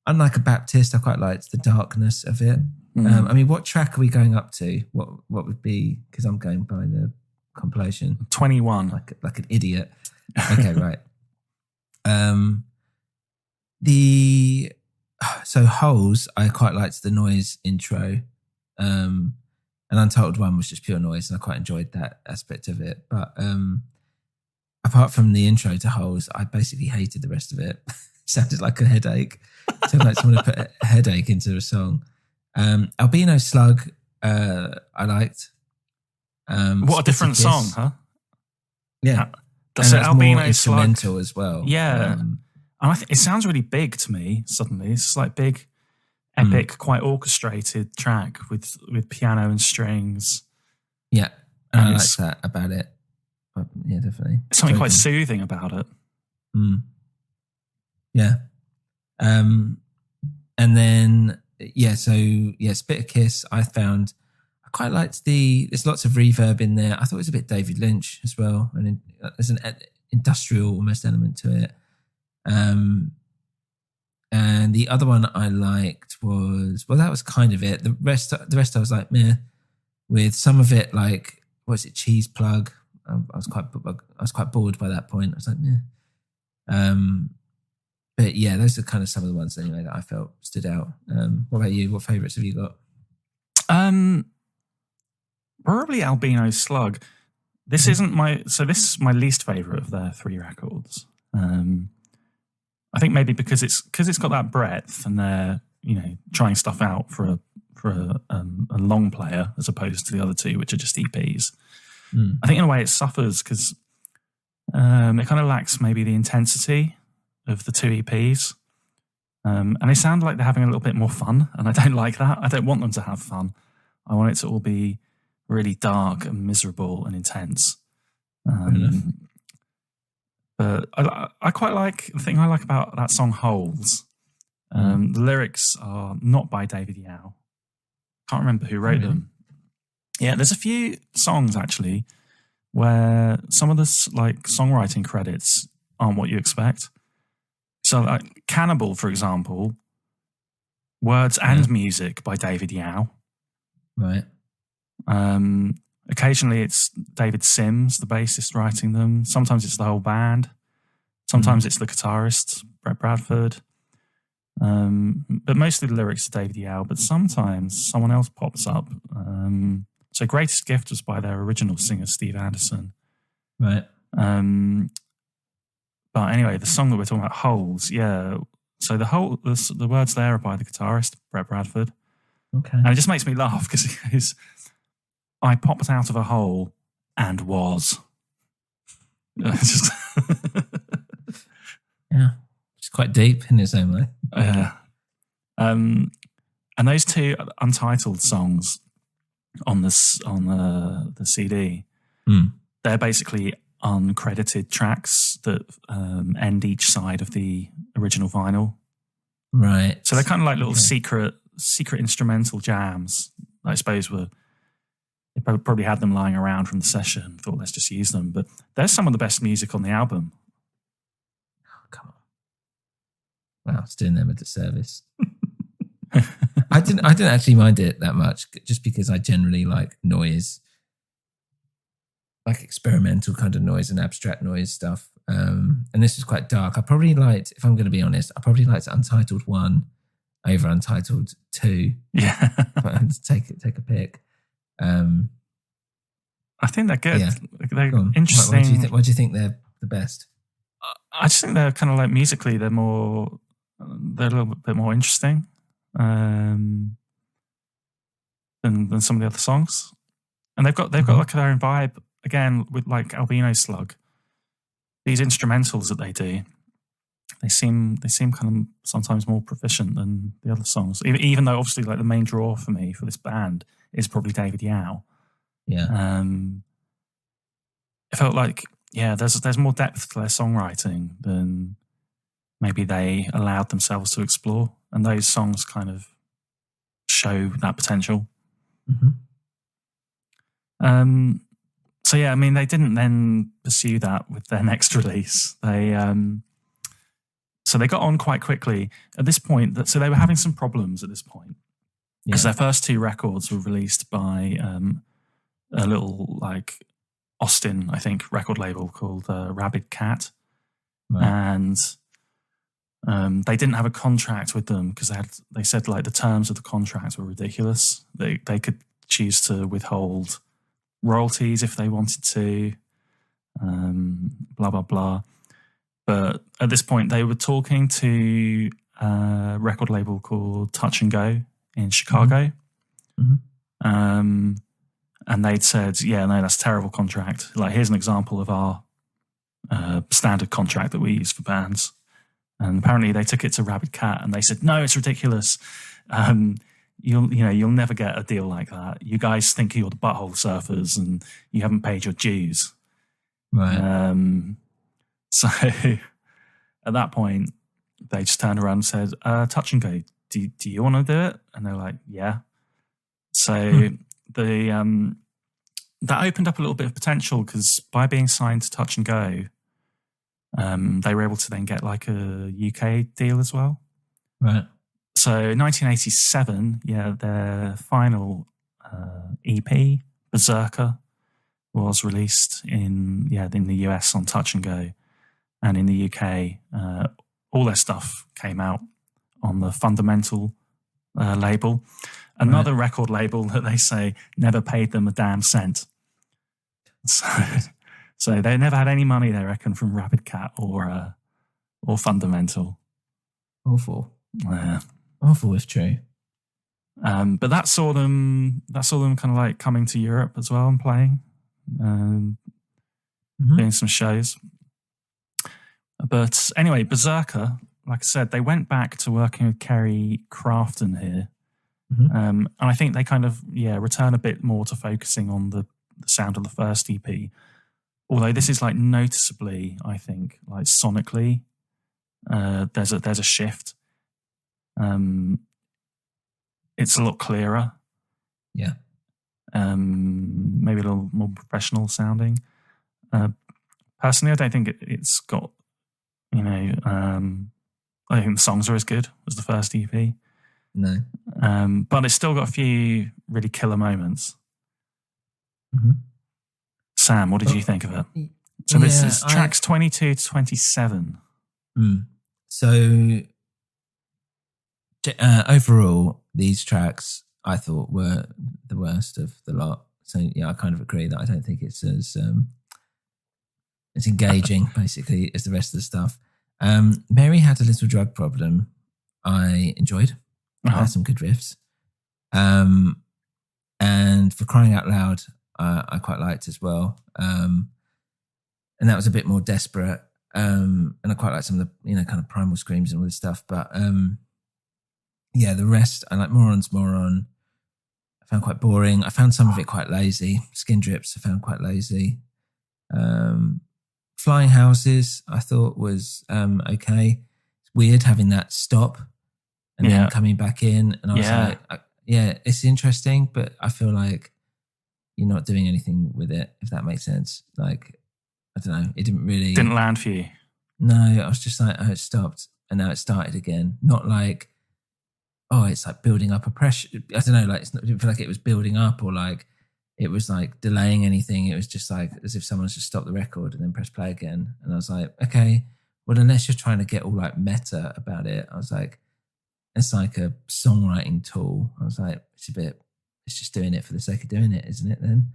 Unlike a Baptist, I quite liked the darkness of it. I mean, what track are we going up to? What would be? Because I'm going by the compilation. 21. Like an idiot. Okay, right. So Holes, I quite liked the noise intro. And Untitled One was just pure noise, and I quite enjoyed that aspect of it. But apart from the intro to Holes, I basically hated the rest of it. Sounded like a headache. Sounded like someone had put a headache into a song. Albino Slug, I liked. What a different song, huh? Yeah. That's and Albino more instrumental Slug as well. Yeah. And it sounds really big to me suddenly. It's like big, epic, quite orchestrated track with piano and strings. Yeah. And I like that about it. But yeah, definitely. Something quite soothing about it. Yeah. And then, Spit a Kiss, I found I quite liked there's lots of reverb in there. I thought it was a bit David Lynch as well. And there's an industrial almost element to it. And the other one I liked was, that was kind of it. The rest I was like, meh. With some of it, like, was it Cheese Plug? I was quite bored by that point. I was like, meh. But yeah, those are kind of some of the ones anyway that I felt stood out. What about you? What favourites have you got? Probably Albino Slug. This is my least favourite of their 3 records. I think maybe because it's got that breadth and they're trying stuff out for a long player as opposed to the other 2, which are just EPs. I think in a way it suffers because it kind of lacks maybe the intensity of the 2 EPs. And they sound like they're having a little bit more fun, and I don't like that. I don't want them to have fun. I want it to all be really dark and miserable and intense. But I quite like, the thing I like about that song Holes, the lyrics are not by David Yao. Can't remember who wrote them. Yeah, there's a few songs actually where some of the songwriting credits aren't what you expect. So like Cannibal, for example, words and music by David Yao. Right. Occasionally it's David Sims, the bassist, writing them. Sometimes it's the whole band. Sometimes it's the guitarist, Brett Bradford. But mostly the lyrics are David Yao, but sometimes someone else pops up. So Greatest Gift was by their original singer, Steve Anderson. Right. But anyway, the song that we're talking about, Holes, yeah. So the words there are by the guitarist, Brett Bradford. Okay. And it just makes me laugh because he goes, I popped out of a hole and was. It's just yeah. It's quite deep in its own way. Yeah. And those two untitled songs on the CD, they're basically uncredited tracks that end each side of the original vinyl. Right. So they're kind of like little secret instrumental jams. I suppose they probably had them lying around from the session. Thought let's just use them. But there's some of the best music on the album. Oh, come on! Wow, it's doing them a disservice. I didn't actually mind it that much, just because I generally like noise, like experimental kind of noise and abstract noise stuff. And this was quite dark. I probably liked, if I'm going to be honest, I probably liked Untitled 1 over Untitled 2. Yeah. If I had to take a pick. I think they're good. Yeah. They're interesting. Why do you think they're the best? I just think they're kind of like musically, they're a little bit more interesting than some of the other songs. And they've got like their own vibe, again, with like Albino Slug. These instrumentals that they do, they seem kind of sometimes more proficient than the other songs. Even though obviously like the main draw for me for this band is probably David Yao. Yeah. It felt like there's more depth to their songwriting than maybe they allowed themselves to explore, and those songs kind of show that potential. Mm-hmm. So yeah, I mean, they didn't then pursue that with their next release. So they got on quite quickly at this point. So they were having some problems at this point because their first two records were released by a little like Austin, I think, record label called Rabid Cat, and they didn't have a contract with them because they said like the terms of the contract were ridiculous. They could choose to withhold royalties if they wanted to, blah blah blah. But at this point, they were talking to a record label called Touch and Go in Chicago. Mm-hmm. And they'd said, yeah, no, that's a terrible contract. Like, here's an example of our standard contract that we use for bands. And apparently they took it to Rabid Cat and they said, no, it's ridiculous. You'll never get a deal like that. You guys think you're the Butthole Surfers and you haven't paid your dues. Right. So at that point, they just turned around and said, Touch and Go, do you want to do it? And they're like, yeah. So that opened up a little bit of potential because by being signed to Touch and Go, they were able to then get like a UK deal as well. Right. So 1987, their final EP, Berserker, was released in the US on Touch and Go, and in the UK, all their stuff came out on the Fundamental label, another record label that they say never paid them a damn cent. So they never had any money, they reckon, from Rabid Cat or Fundamental. Awful. Yeah. Awful if true. But that saw them kind of like coming to Europe as well and playing, doing some shows. But anyway, Berserker, like I said, they went back to working with Kerry Crafton here. Mm-hmm. And I think they kind of, return a bit more to focusing on the sound of the first EP. Although this is like noticeably, I think, like sonically, there's a shift. It's a lot clearer. Yeah. Maybe a little more professional sounding. Personally, I don't think it's got, I think the songs are as good as the first EP. No. But it's still got a few really killer moments. Mhm. Sam, what did you think of it? So this is tracks 22 to 27. So overall, these tracks I thought were the worst of the lot. So yeah, I kind of agree that I don't think it's as engaging basically as the rest of the stuff. Mary Had a Little Drug Problem. I enjoyed. Had some good riffs. And For Crying Out Loud, I quite liked as well. And that was a bit more desperate. And I quite like some of the, kind of primal screams and all this stuff. But yeah, the rest, I like Moron's Moron. I found quite boring. I found some of it quite lazy. Skin Drips, I found quite lazy. Flying Houses, I thought was okay. It's weird having that stop and then coming back in. And I was like, it's interesting, but I feel like you're not doing anything with it, if that makes sense. Like, I don't know. It didn't land for you. No, I was just like, oh, it stopped and now it started again. Not like, oh, it's like building up a pressure. I don't know, like, it didn't feel like it was building up or like it was like delaying anything. It was just like as if someone's just stopped the record and then pressed play again. And I was like, okay, well, unless you're trying to get all like meta about it, I was like, it's like a songwriting tool. I was like, it's just doing it for the sake of doing it, isn't it then?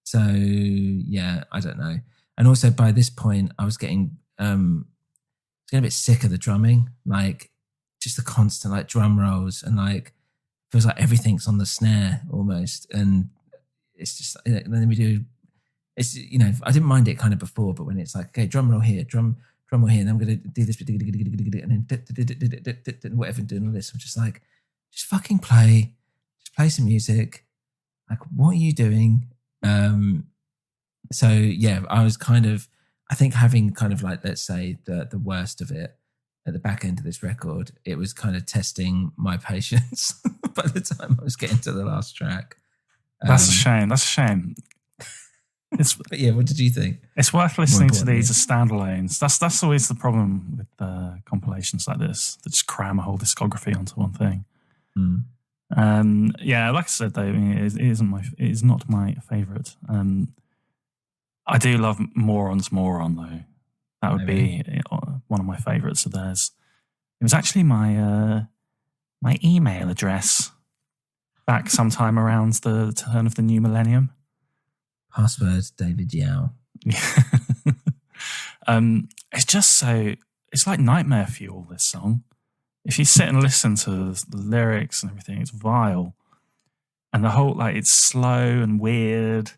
So yeah, I don't know. And also by this point, I was getting a bit sick of the drumming, like just the constant like drum rolls and like feels like everything's on the snare almost. And it's just, then we do, it's, I didn't mind it kind of before, but when it's like, okay, drum roll here, drum roll here, and I'm going to do this, and then whatever, doing all this. I'm just like, just fucking play some music. Like, what are you doing? So yeah, I was kind of, I think having kind of like, let's say the worst of it at the back end of this record, it was kind of testing my patience by the time I was getting to the last track. That's a shame. But yeah, what did you think? It's worth listening to these as standalones. That's always the problem with compilations like this, that just cram a whole discography onto one thing. Yeah, like I said though, I mean, it is not my favourite. I do love Moron's Moron though. That would be one of my favourites of theirs. It was actually my email address back sometime around the turn of the new millennium. Password David Yao. It's just so, it's like nightmare fuel, this song. If you sit and listen to the lyrics and everything, it's vile. And the whole, like, it's slow and weird.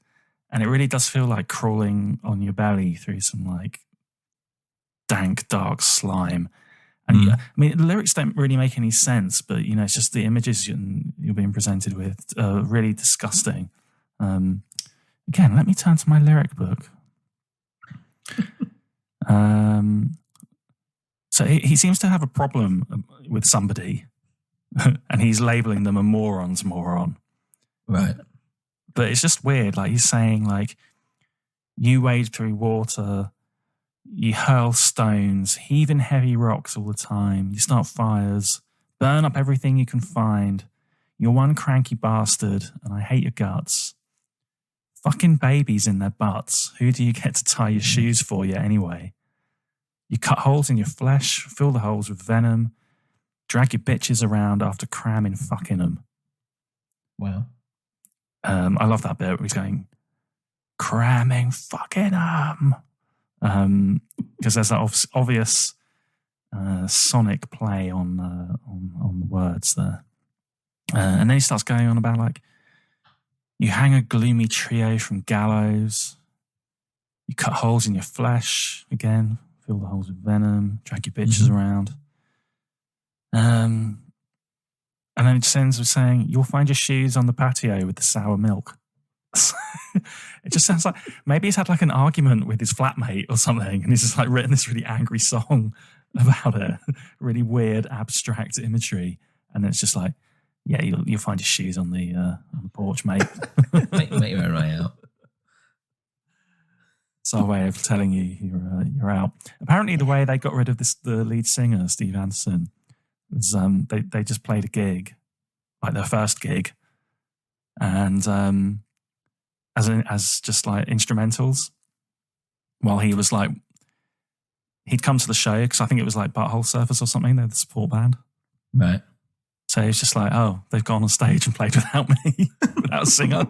And it really does feel like crawling on your belly through some, like, dank, dark slime. And I mean, the lyrics don't really make any sense, but, it's just the images you're being presented with are really disgusting. Again, let me turn to my lyric book. So he seems to have a problem with somebody, and he's labeling them a moron's moron. Right. But it's just weird. Like, he's saying, like, you wade through water, you hurl stones, heave in heavy rocks all the time, you start fires, burn up everything you can find. You're one cranky bastard, and I hate your guts. Fucking babies in their butts. Who do you get to tie your shoes for you anyway? You cut holes in your flesh, fill the holes with venom, drag your bitches around after cramming fucking them. Wow. I love that bit where he's going, cramming fucking them. Because there's that obvious sonic play on the words there. And then he starts going on about, like, you hang a gloomy trio from gallows. You cut holes in your flesh. Again, fill the holes with venom. Drag your bitches around. And then it just ends with saying, you'll find your shoes on the patio with the sour milk. It just sounds like maybe he's had like an argument with his flatmate or something, and he's just like written this really angry song about it. Really weird, abstract imagery. And then it's just like, yeah, you'll find your shoes on the porch, mate. make your own way out. It's our way of telling you you're out. Apparently, the way they got rid of the lead singer, Steve Anderson, was they just played a gig, like their first gig, and as just like instrumentals. While he was like, he'd come to the show because I think it was like Butthole Surfers or something. They're the support band, Right. so he's just like, oh, they've gone on stage and played without me, without a singer.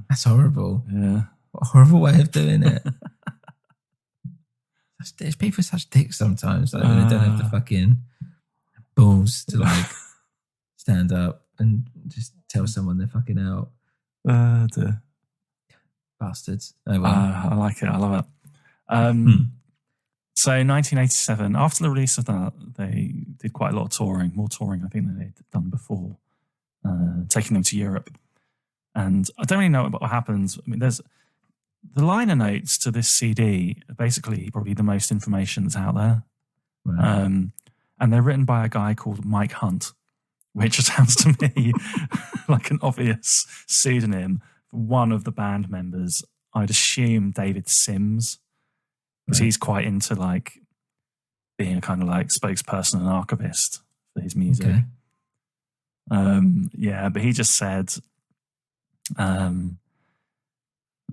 That's horrible. Yeah. What a horrible way of doing it. There's people such dicks sometimes. Like, they don't have the fucking balls to like stand up and just tell someone they're fucking out. Dear. Bastards. Oh, well. I like it. I love it. So 1987, after the release of that, they did quite a lot of touring, more touring I think than they'd done before, taking them to Europe. And I don't really know what happens. I mean, there's the liner notes to this CD are basically probably the most information that's out there. Right. And they're written by a guy called Mike Hunt, which sounds to me like an obvious pseudonym for one of the band members. I'd assume David Sims, because he's quite into like being a kind of like spokesperson and archivist for his music. Okay. Yeah, but he just said,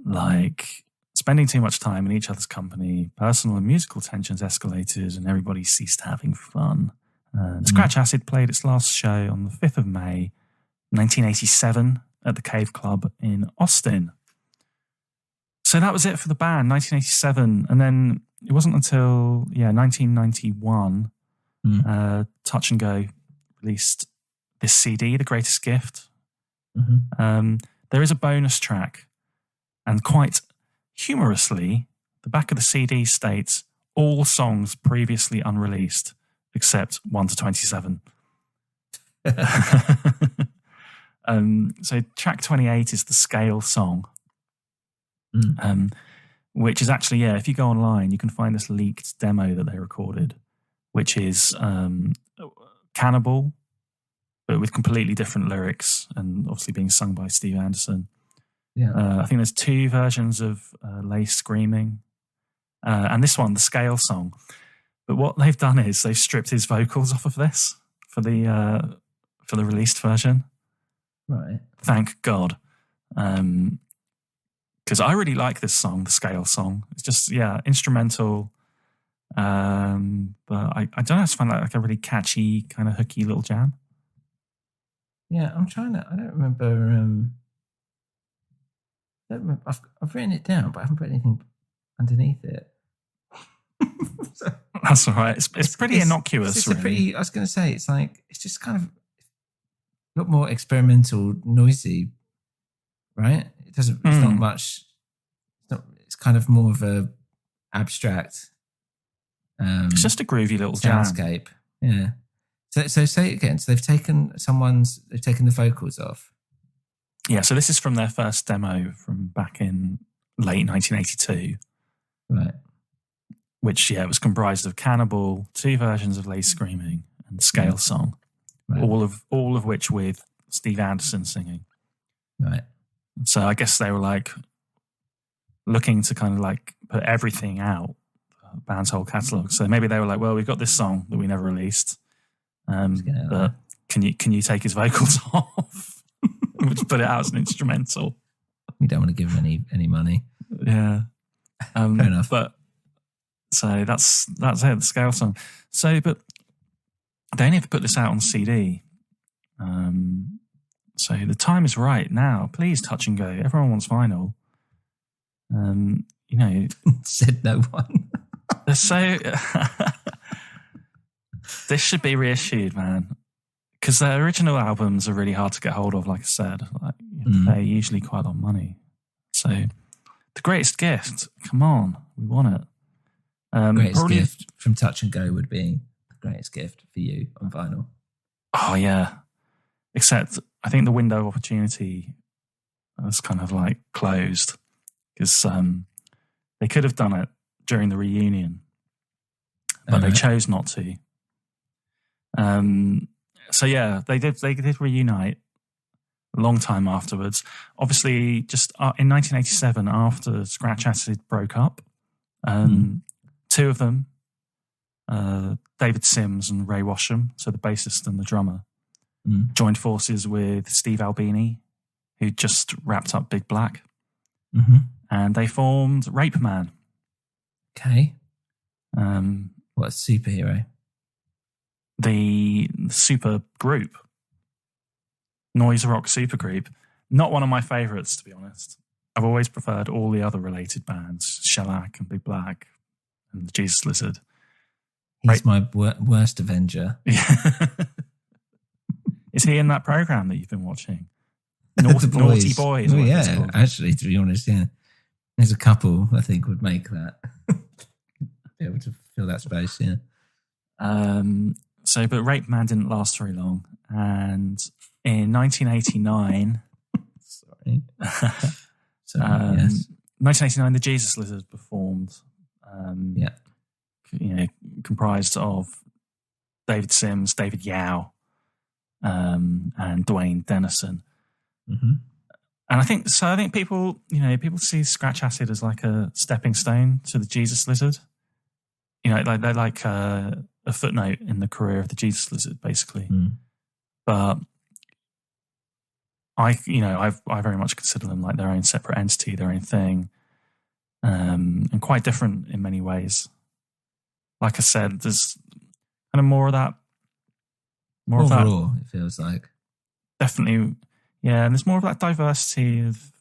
like, spending too much time in each other's company, personal and musical tensions escalated, and everybody ceased having fun. Scratch Acid played its last show on the 5th of May, 1987, at the Cave Club in Austin. So that was it for the band, 1987. And then it wasn't until, 1991, Touch and Go released this CD, The Greatest Gift. Mm-hmm. There is a bonus track, and quite humorously, the back of the CD states all songs previously unreleased except 1 to 27. So track 28 is the Scale song, which is actually, if you go online, you can find this leaked demo that they recorded, which is Cannibal, but with completely different lyrics and obviously being sung by Steve Anderson. Yeah. I think there's 2 versions of Lay Screaming, and this one, the Scale song. But what they've done is they've stripped his vocals off of this for the released version. Right. Thank God, because I really like this song, the Scale song. It's just instrumental, but I don't know. I just find that like a really catchy, kind of hooky little jam. Yeah, I'm trying to. I don't remember. I've written it down, but I haven't put anything underneath it. So, that's all right. It's pretty innocuous. Really. I was going to say it's just kind of a lot more experimental, noisy, right? It doesn't. It's not much. It's kind of more of a abstract. It's just a groovy little soundscape. Yeah. So say it again. So they've taken the vocals off. Yeah, so this is from their first demo from back in late 1982. Right. Which, was comprised of Cannibal, 2 versions of Lay Screaming, and Scale song. Right. All of which with Steve Anderson singing. Right. So I guess they were like looking to kind of like put everything out, band's whole catalogue. So maybe they were like, well, we've got this song that we never released. But can you take his vocals off? Just put it out as an instrumental. We don't want to give him any money. Yeah. Fair enough. But so that's it, the Scale song. So, but they only have to put this out on CD. So the time is right now. Please, Touch and Go. Everyone wants vinyl. Said no one. So this should be reissued, man. Because their original albums are really hard to get hold of, like I said. Like, you have to pay usually quite a lot of money. So, The Greatest Gift, come on, we want it. Greatest gift from Touch and Go would be the greatest gift for you on vinyl. Oh, yeah. Except, I think the window of opportunity was kind of like closed. Because they could have done it during the reunion, but they chose not to. So they did reunite a long time afterwards. Obviously, just in 1987, after Scratch Acid broke up, 2 of them, David Sims and Ray Washam, so the bassist and the drummer, joined forces with Steve Albini who just wrapped up Big Black, Mm-hmm. and they formed Rape Man. Okay. Um, What a superhero. the super group, noise rock super group. Not one of my favourites, to be honest. I've always preferred all the other related bands, Shellac and Big Black and the Jesus Lizard. He's my worst Avenger. Is he in that program that you've been watching? Naughty Boys. Oh, yeah, actually, to be honest, yeah. There's a couple I think would make that. Be able to fill that space, yeah. But Rape Man didn't last very long. And in 1989... Sorry. Yes. 1989, the Jesus Lizard performed. Yeah. Comprised of David Sims, David Yao, and Dwayne Dennison. Mm-hmm. And I think people see Scratch Acid as like a stepping stone to the Jesus Lizard. They're like a footnote in the career of the Jesus Lizard, basically. Mm. But I very much consider them like their own separate entity, their own thing, and quite different in many ways. Like I said, there's kind of more of that. More Overall, of that. it feels like. Definitely, yeah. And there's more of that diversity of,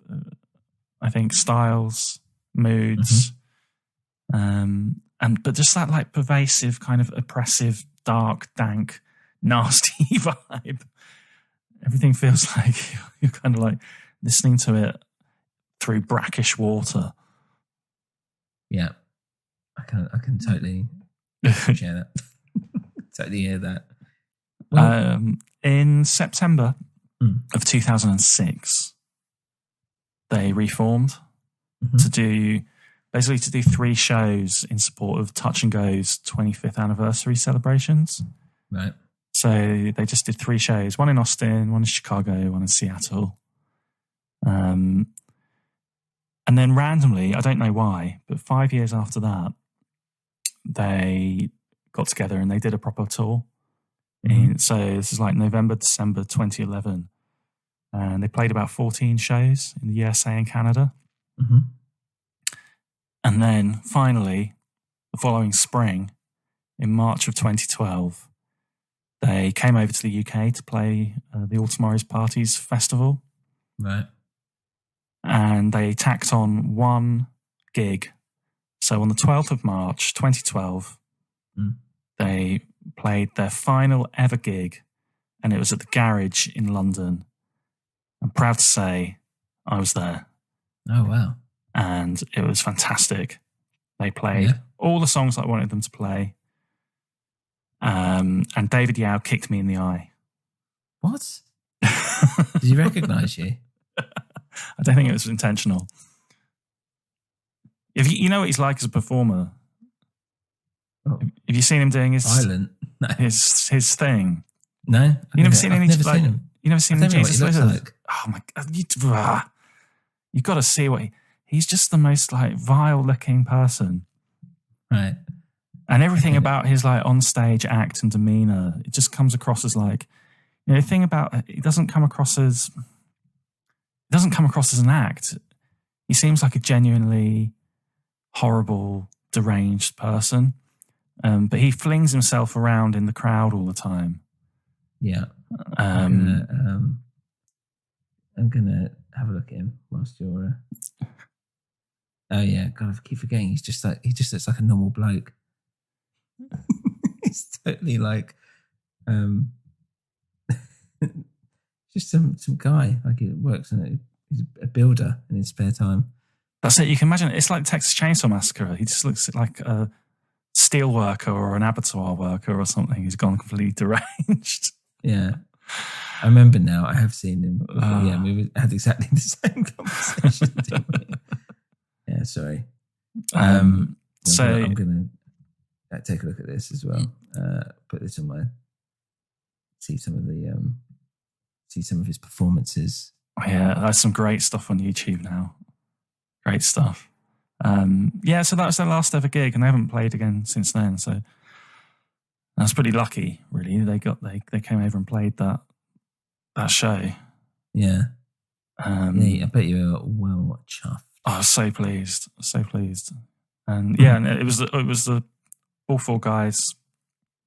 I think, styles, moods, but just that like pervasive kind of oppressive, dark, dank, nasty vibe. Everything feels like you're kind of like listening to it through brackish water. Yeah, I can totally share that. Totally hear that. Well, in September of 2006, they reformed to do 3 shows in support of Touch and Go's 25th anniversary celebrations. Right. So they just did 3 shows, one in Austin, one in Chicago, one in Seattle. And then randomly, I don't know why, but 5 years after that, they got together and they did a proper tour. So this is like November, December 2011. And they played about 14 shows in the USA and Canada. Mm-hmm. And then finally, the following spring, in March of 2012, they came over to the UK to play the All Tomorrow's Parties Festival. Right. And they tacked on 1 gig. So on the 12th of March 2012, they played their final ever gig, and it was at the Garage in London. I'm proud to say I was there. Oh, wow. And it was fantastic. They played all the songs that I wanted them to play. And David Yao kicked me in the eye. What? Did he recognise you? I don't think it was intentional. If you know what he's like as a performer, have you seen him doing his Violent? No. his thing? No, You never seen any? I've never seen him. You never seen I the don't know what Jesus he looks Lizard? like. Oh my god! You've got to see what he's just the most like vile looking person, Right? and everything about his like on stage act and demeanor, it just comes across as like, the thing about it doesn't come across as an act. He seems like a genuinely horrible, deranged person, but he flings himself around in the crowd all the time. Yeah. I'm gonna have a look at him whilst you're. Oh yeah, God, I keep forgetting. He just looks like a normal bloke. He's totally like, just some guy. Like he works and he's a builder in his spare time. That's it. You can imagine it's like Texas Chainsaw Massacre. He just looks like a steel worker or an abattoir worker or something. He's gone completely deranged. Yeah. I remember now. I have seen him. Yeah, we had exactly the same conversation, didn't we? Yeah, sorry. I'm going to take a look at this as well. Put this on my... See some of his performances. Oh, yeah, there's some great stuff on YouTube now. Great stuff. So that was their last ever gig, and they haven't played again since then. So that's pretty lucky, really. They came over and played that show. Yeah. I bet you were well chuffed. I was so pleased, and yeah, and it was the all four guys.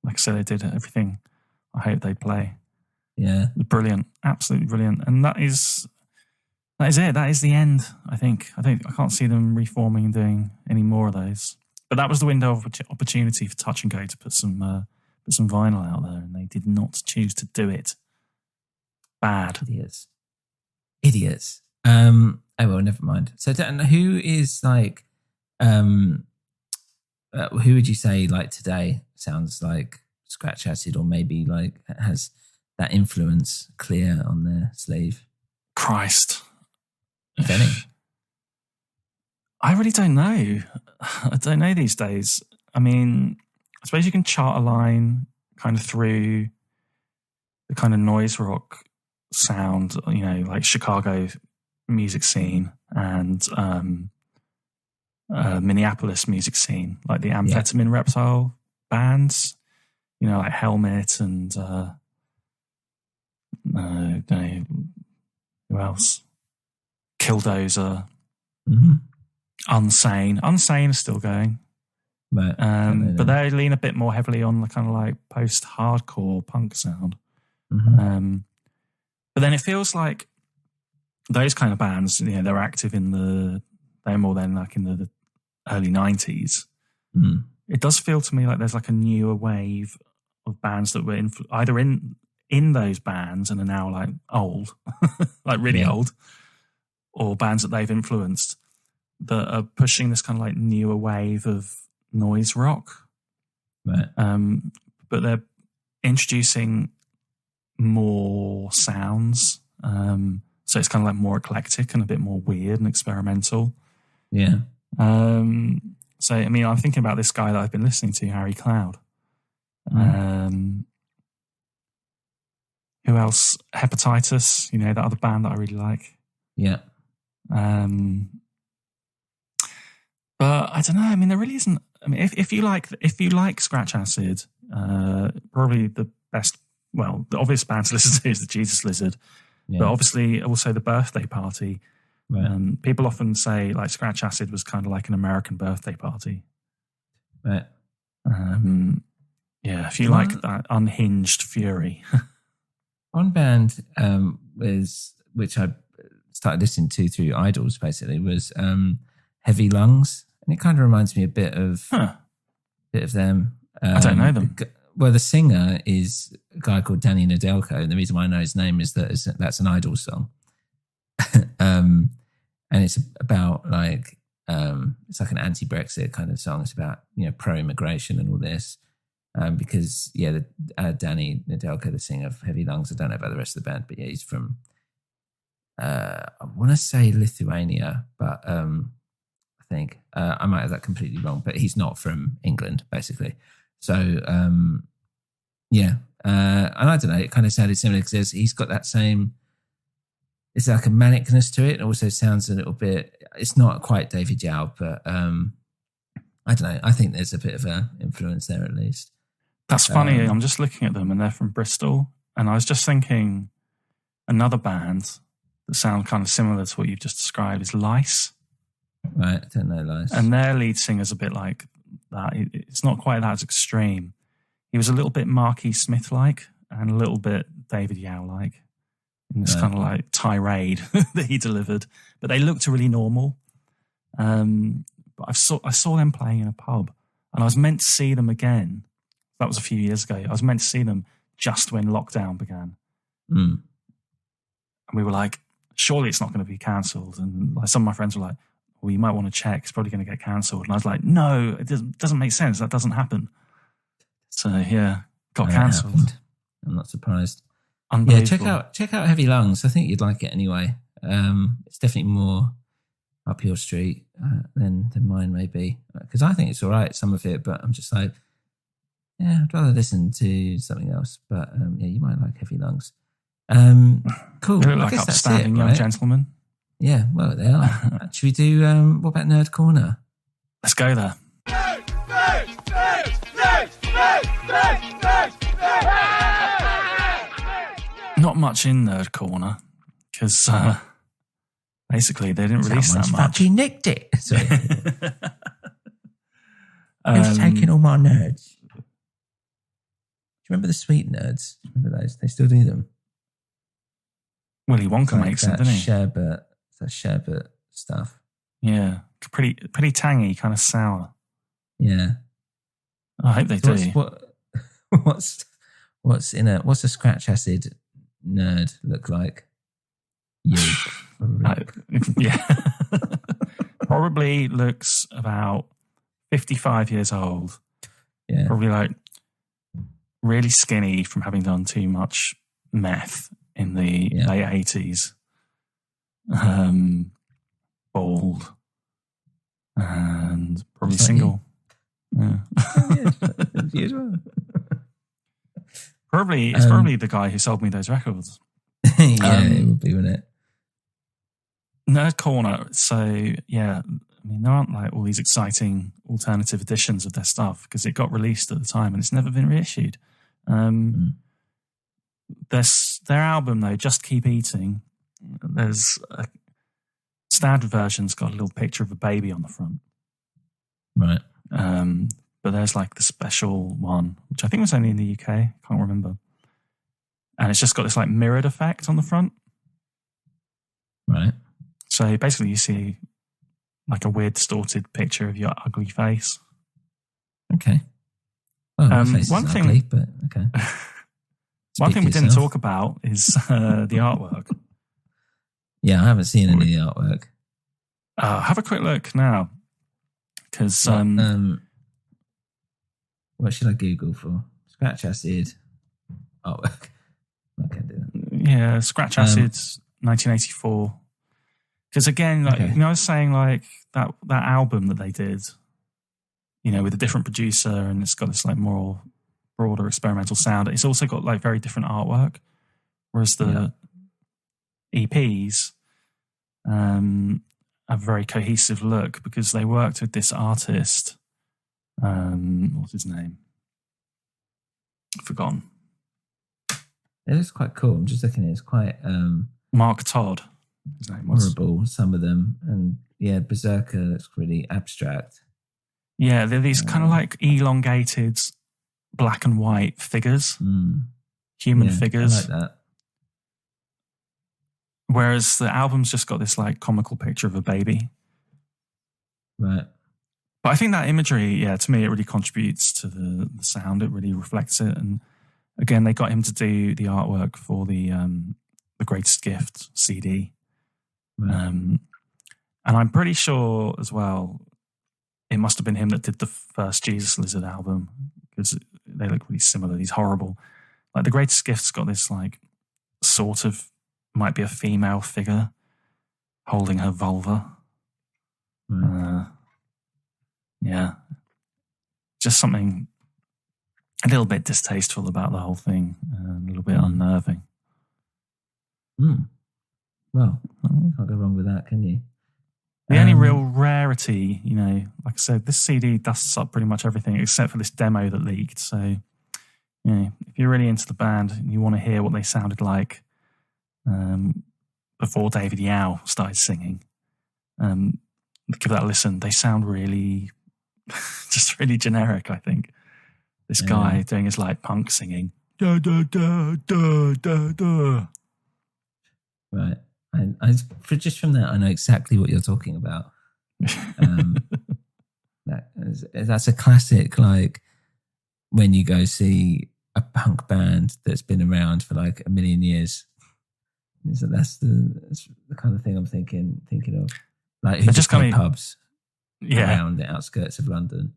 Like I said, they did everything I hope they'd play. Yeah, brilliant, absolutely brilliant, and that is it. That is the end. I think I can't see them reforming and doing any more of those. But that was the window of opportunity for Touch and Go to put some vinyl out there, and they did not choose to do it. Bad idiots. Oh well, never mind. So who is like, who would you say like today sounds like Scratch Acid, or maybe like has that influence clear on their sleeve? Christ. If any. I really don't know. I don't know these days. I mean, I suppose you can chart a line kind of through the kind of noise rock sound, like Chicago music scene and Minneapolis music scene, like the Amphetamine Reptile bands, like Helmet and don't know who else, Killdozer, Unsane is still going, but they lean a bit more heavily on the kind of like post-hardcore punk sound. But then it feels like those kind of bands, they're active they're more than like in the early 90s. It does feel to me like there's like a newer wave of bands that were either in those bands and are now like old, like really old, or bands that they've influenced that are pushing this kind of like newer wave of noise rock. Right. But they're introducing more sounds. So it's kind of like more eclectic and a bit more weird and experimental. Yeah. So, I mean, I'm thinking about this guy that I've been listening to, Harry Cloud. Who else? Hepatitis, that other band that I really like. Yeah. But I don't know. I mean, there really isn't. I mean, if you like Scratch Acid, probably the best. Well, the obvious band to listen to is the Jesus Lizard, but obviously also the Birthday Party. Right. People often say like Scratch Acid was kind of like an American birthday party. Right. If you like that unhinged fury. One band which I started listening to through Idols basically was Heavy Lungs, and it kind of reminds me a bit of them. I don't know them. Well, the singer is a guy called Danny Nedelko, and the reason why I know his name is that's an Idols song. And it's about like it's like an anti-Brexit kind of song. It's about pro-immigration and all this. Because Danny Nedelko, the singer of Heavy Lungs, I don't know about the rest of the band, but he's from I want to say Lithuania, but I think I might have that completely wrong. But he's not from England, basically. So and I don't know. It kind of sounded similar because he's got that same. It's like a manicness to it. It also sounds a little bit. It's not quite David Yow, but I don't know. I think there's a bit of an influence there, at least. That's funny. I'm just looking at them, and they're from Bristol. And I was just thinking, another band that sound kind of similar to what you've just described is Lice. Right, I don't know Lice. And their lead singer's a bit like that. It's not quite that extreme. He was a little bit Marky Smith-like and a little bit David Yow-like in this kind of like tirade that he delivered. But they looked really normal. But I saw them playing in a pub, and I was meant to see them again. That was a few years ago. I was meant to see them just when lockdown began. And we were like, surely it's not going to be cancelled. And like some of my friends were like, well, you might want to check. It's probably going to get cancelled. And I was like, no, it doesn't make sense. That doesn't happen. So got cancelled. I'm not surprised. Unbelievable. Yeah, check out Heavy Lungs. I think you'd like it anyway. It's definitely more up your street than mine may be, because I think it's all right, some of it, but I'm just like, I'd rather listen to something else. But you might like Heavy Lungs. Cool. They look like upstanding young gentlemen. Yeah, well, they are. Should we do what about Nerd Corner? Let's go there. Not much in Nerd Corner because Basically, they didn't release that Someone's much. fucking nicked it. Sorry. Who's taking all my nerds? Do you remember the sweet nerds? Remember those? They still do them. Willy Wonka Like makes them, that doesn't he? sherbet, that sherbet stuff. Yeah, pretty tangy, kind of sour. Yeah. I hope they So do. what's a scratch acid nerd look like? You. Probably. Yeah, probably looks about 55 years old. Yeah. Probably like really skinny from having done too much meth in the late 80s. Bald and probably Just like single. Yeah. You as well. Probably it's probably the guy who sold me those records. Yeah, it would be, wouldn't it? Nerd Corner. So yeah, I mean there aren't like all these exciting alternative editions of their stuff because it got released at the time and it's never been reissued. Their album though, Just Keep Eating. There's a standard version's got a little picture of a baby on the front, Right. but there's like the special one, which I think was only in the UK. Can't remember. And it's just got this like mirrored effect on the front. Right. So basically you see like a weird distorted picture of your ugly face. Okay. Well, my face one is thing- ugly, but okay. One Speak thing for we didn't yourself. talk about is the artwork. Yeah, I haven't seen any of the artwork. Have a quick look now. Because what should I Google for? Scratch acid artwork. I can't do that. yeah, Scratch Acid 1984. Because again, like Okay. I was saying, like that album that they did, with a different producer, and it's got this like more broader experimental sound. It's also got like very different artwork, whereas the EPs have a very cohesive look because they worked with this artist. What's his name? Forgotten. It looks quite cool. I'm just looking at it. It's quite Mark Todd. His name was. horrible, some of them. And yeah, Berserker looks really abstract. Yeah, they're these kind of like elongated black and white figures, human figures. I like that. Whereas the album's just got this like comical picture of a baby. Right. But I think that imagery, to me, it really contributes to the sound. It really reflects it. And again, they got him to do the artwork for the Greatest Gift CD. Right. And I'm pretty sure as well, it must have been him that did the first Jesus Lizard album because they look really similar. These horrible, like the Greatest Gift's got this like sort of might be a female figure holding her vulva. Right. Just something a little bit distasteful about the whole thing, a little bit unnerving. Well, can't go wrong with that, can you? The only real rarity, like I said, this CD dusts up pretty much everything except for this demo that leaked. So, if you're really into the band and you want to hear what they sounded like before David Yao started singing, give that a listen. They sound really, just really generic, I think. This guy doing his like punk singing. Da, da, da, da, da, da. Right. Just from that, I know exactly what you're talking about. That's a classic, like when you go see a punk band that's been around for like a million years. So that's the kind of thing I'm thinking of. Like who just play pubs around the outskirts of London.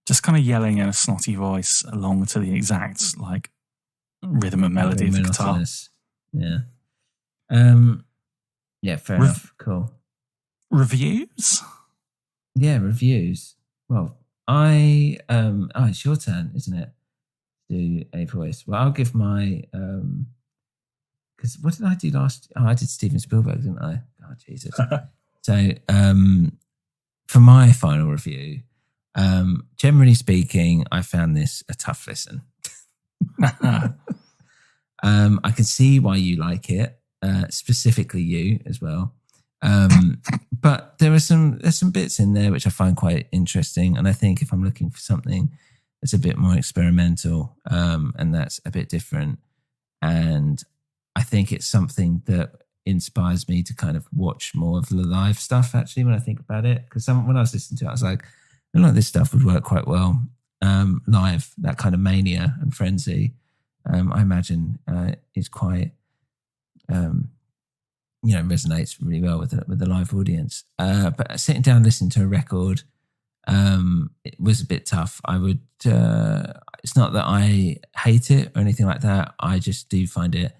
Just kind of yelling in a snotty voice along to the exact like rhythm and melody of the guitar. Yeah. Yeah, fair enough. Cool. Reviews? Yeah, reviews. Well, it's your turn, isn't it? Do a voice. Well, I'll give my because what did I do last? Oh, I did Steven Spielberg, didn't I? Oh, Jesus. So, for my final review, generally speaking, I found this a tough listen. I can see why you like it, specifically you as well. But there's some bits in there which I find quite interesting, and I think if I'm looking for something that's a bit more experimental, and that's a bit different, and I think it's something that inspires me to kind of watch more of the live stuff. Actually, when I think about it, because when I was listening to it, I was like, I like this stuff would work quite well live. That kind of mania and frenzy, I imagine, is quite. Resonates really well with the live audience. But sitting down listening to a record, it was a bit tough. I would. It's not that I hate it or anything like that. I just do find it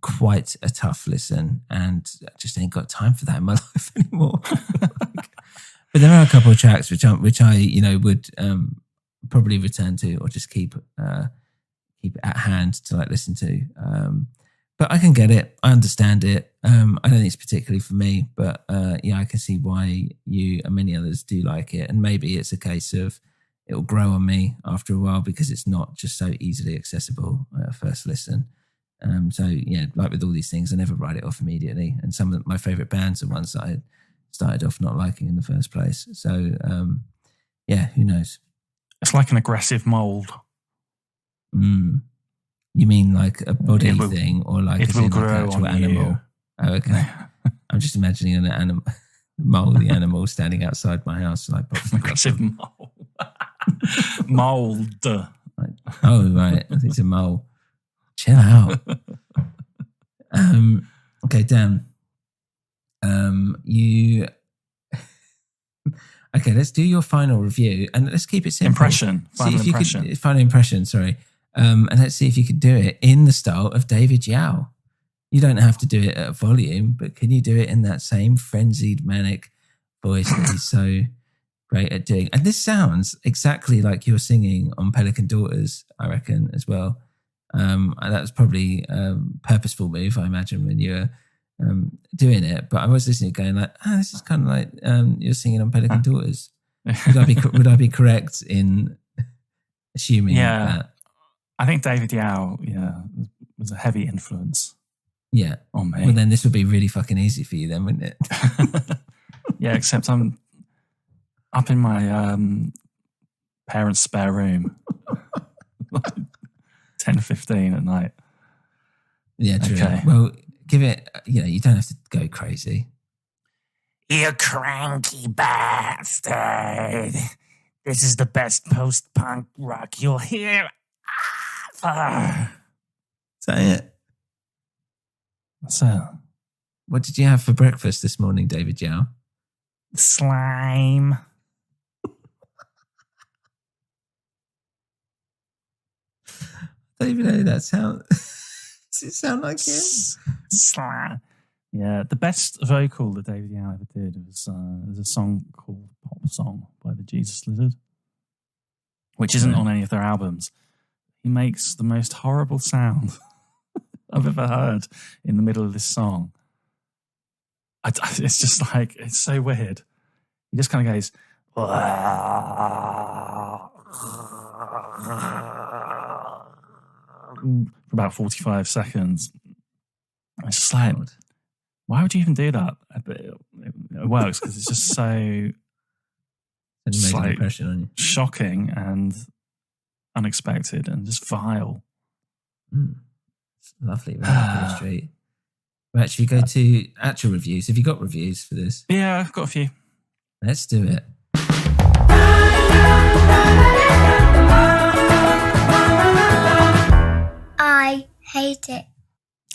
quite a tough listen, and I just ain't got time for that in my life anymore. But there are a couple of tracks which I would probably return to or just keep at hand to like listen to. But I can get it. I understand it. I don't think it's particularly for me, but I can see why you and many others do like it. And maybe it's a case of it'll grow on me after a while because it's not just so easily accessible at first listen. Like with all these things, I never write it off immediately. And some of my favourite bands are ones that I started off not liking in the first place. So, who knows? It's like an aggressive mould. You mean like a body thing, or like it will grow like an actual on animal? You. Oh, okay. I'm just imagining an animal, moldy animal standing outside my house, like aggressive mole. Mold. Oh right, I think it's a mole. Chill out. Okay, Dan. You. Okay, let's do your final review, and let's keep it simple. Final impression. Sorry. And let's see if you could do it in the style of David Yao. You don't have to do it at volume, but can you do it in that same frenzied, manic voice that he's so great at doing? And this sounds exactly like you're singing on Pelican Daughters, I reckon, as well. And that was probably a purposeful move, I imagine, when you're doing it. But I was listening going like, this is kind of like you're singing on Pelican Daughters. Would I be correct in assuming that? I think David Yao, was a heavy influence. Yeah. On me. Well, then this would be really fucking easy for you then, wouldn't it? Yeah, except I'm up in my parents' spare room 10:15 at night. Yeah, true. Okay. Well, give it, you don't have to go crazy. You cranky bastard. This is the best post-punk rock you'll hear. Say it. So, what did you have for breakfast this morning, David Yao? Slime. I don't even know that sound. Does it sound like him? Slime. Yeah, the best vocal that David Yao ever did was there's a song called Pop Song by the Jesus Lizard, which isn't on any of their albums. He makes the most horrible sound I've ever heard in the middle of this song. It's just like, it's so weird. He just kind of goes, for about 45 seconds. It's just like, why would you even do that? But it works because it's just so And it made an impression on you. Shocking and unexpected and just vile. It's lovely. Right straight. Right, should we go to actual reviews? Have you got reviews for this? Yeah, I've got a few. Let's do it. I hate it.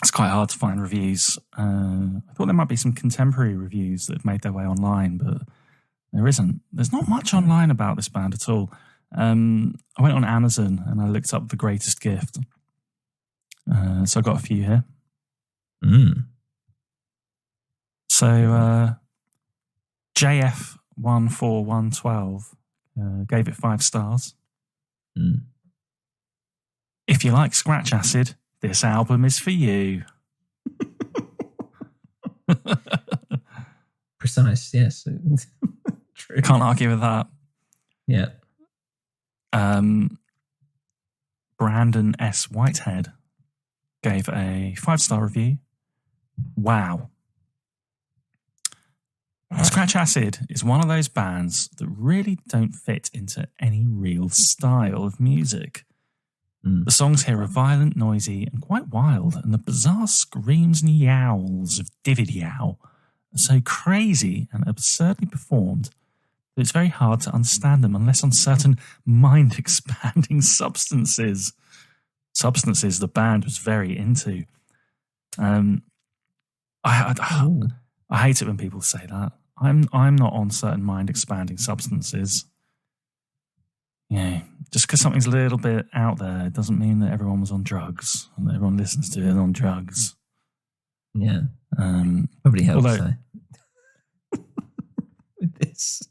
It's quite hard to find reviews. I thought there might be some contemporary reviews that have made their way online, but there isn't. There's not much online about this band at all. I went on Amazon and I looked up The Greatest Gift. So I got a few here. So JF14112 gave it 5 stars. If you like scratch acid, this album is for you. Precise, yes. True. Can't argue with that. Yeah. Brandon S. Whitehead gave a 5-star review. Wow. Scratch Acid is one of those bands that really don't fit into any real style of music. The songs here are violent, noisy, and quite wild, and the bizarre screams and yowls of Divid Yow are so crazy and absurdly performed that it's very hard to understand them unless on certain mind-expanding substances. Substances the band was very into. I hate it when people say that. I'm not on certain mind-expanding substances. Yeah, just because something's a little bit out there doesn't mean that everyone was on drugs and that everyone listens to it on drugs. Yeah, probably helps. Although, with this,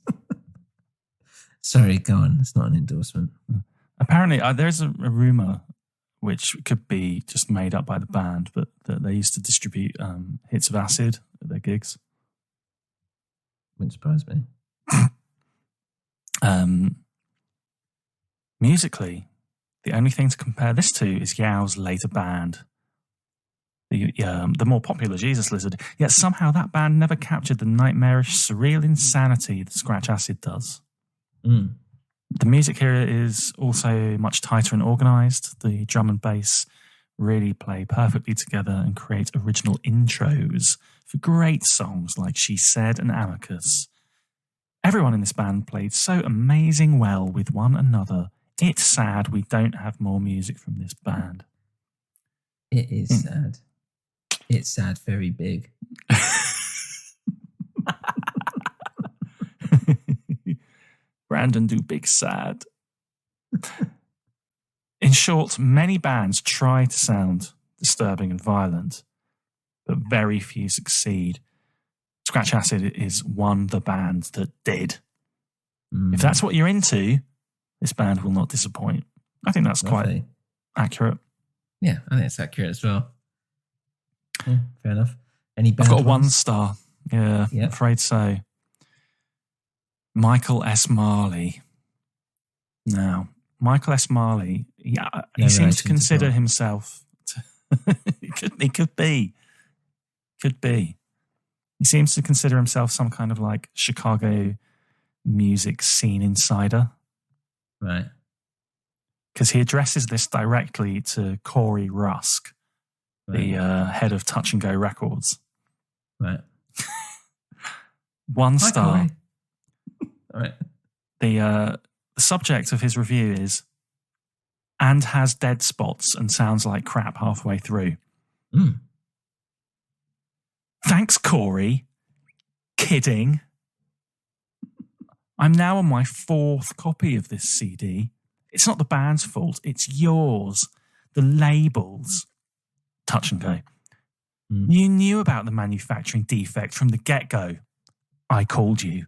sorry, go on. It's not an endorsement. Apparently, there's a rumor which could be just made up by the band, but that they used to distribute hits of acid at their gigs. Wouldn't surprise me. Musically, the only thing to compare this to is Yow's later band, the more popular Jesus Lizard. Yet somehow that band never captured the nightmarish, surreal insanity that Scratch Acid does. The music here is also much tighter and organised. The drum and bass really play perfectly together and create original intros for great songs like She Said and Amicus. Everyone in this band played so amazing well with one another. It's sad we don't have more music from this band. It is sad. It's sad, very big. Brandon do big sad. In short, many bands try to sound disturbing and violent, but very few succeed. Scratch Acid is the band that did. If that's what you're into, this band will not disappoint. I think that's quite accurate. Yeah, I think it's accurate as well. Yeah, fair enough. Any band I've got a ones? 1 star. Yeah, Yep. I'm afraid so. Michael S. Marley. Now, Michael S. Marley, he seems to consider himself... He could be. He seems to consider himself some kind of like Chicago music scene insider. Right. Because he addresses this directly to Corey Rusk, the head of Touch and Go Records. Right. 1 star. All right. The subject of his review is, and has dead spots and sounds like crap halfway through. Thanks, Corey. Kidding. I'm now on my 4th copy of this CD. It's not the band's fault. It's yours. The labels. Touch and Go. You knew about the manufacturing defect from the get-go. I called you.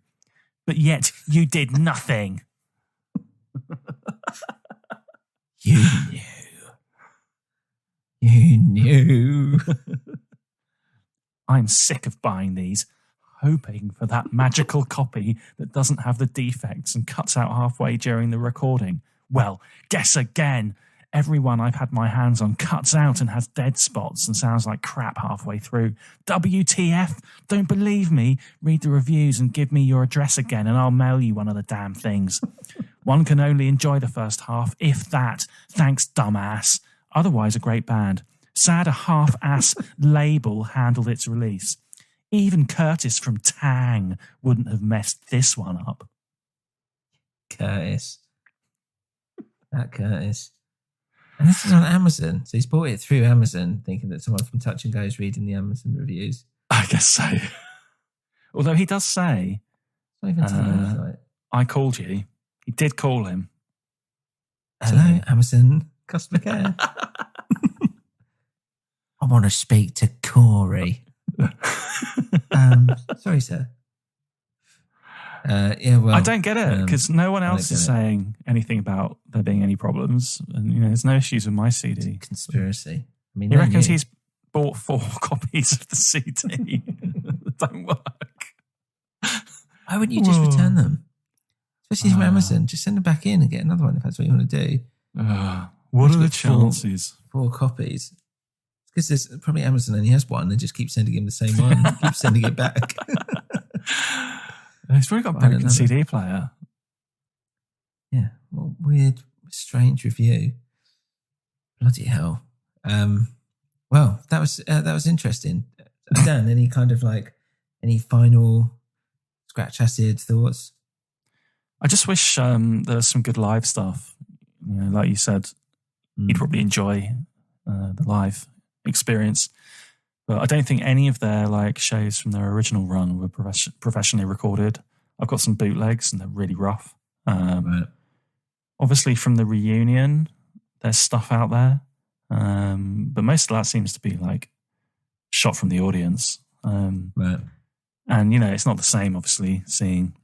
But yet you did nothing. You knew. I'm sick of buying these, hoping for that magical copy that doesn't have the defects and cuts out halfway during the recording. Well, guess again. Everyone I've had my hands on cuts out and has dead spots and sounds like crap halfway through. WTF? Don't believe me? Read the reviews and give me your address again and I'll mail you one of the damn things. One can only enjoy the first half, if that. Thanks, dumbass. Otherwise, a great band. Sad a half-ass label handled its release. Even Curtis from Tang wouldn't have messed this one up. Curtis. That Curtis. And this is on Amazon. So he's bought it through Amazon, thinking that someone from Touch and Go is reading the Amazon reviews. I guess so. Although he does say, It's not even to the website. I called you. He did call him. Hello, Amazon customer care. I want to speak to Corey. Sorry, sir. Yeah, well, I don't get it because no one else is saying anything about there being any problems, and there's no issues with my CD. Conspiracy. I mean, he reckons he's bought 4 copies of the CD that don't work. Why wouldn't you just return them? Especially from Amazon, just send them back in and get another one if that's what you want to do. What are the chances? 4 copies. Because there's probably Amazon only has one. They just keep sending him the same one. Keep sending it back. He's probably got a broken CD player. Yeah, what weird, strange review. Bloody hell. Well, that was interesting. Dan, any kind of any final scratch acid thoughts? I just wish there was some good live stuff. Like you said, you'd probably enjoy the live experience. But I don't think any of their shows from their original run were professionally recorded. I've got some bootlegs and they're really rough. Right. Obviously, from the reunion, there's stuff out there, but most of that seems to be shot from the audience. Right. And it's not the same. Obviously, seeing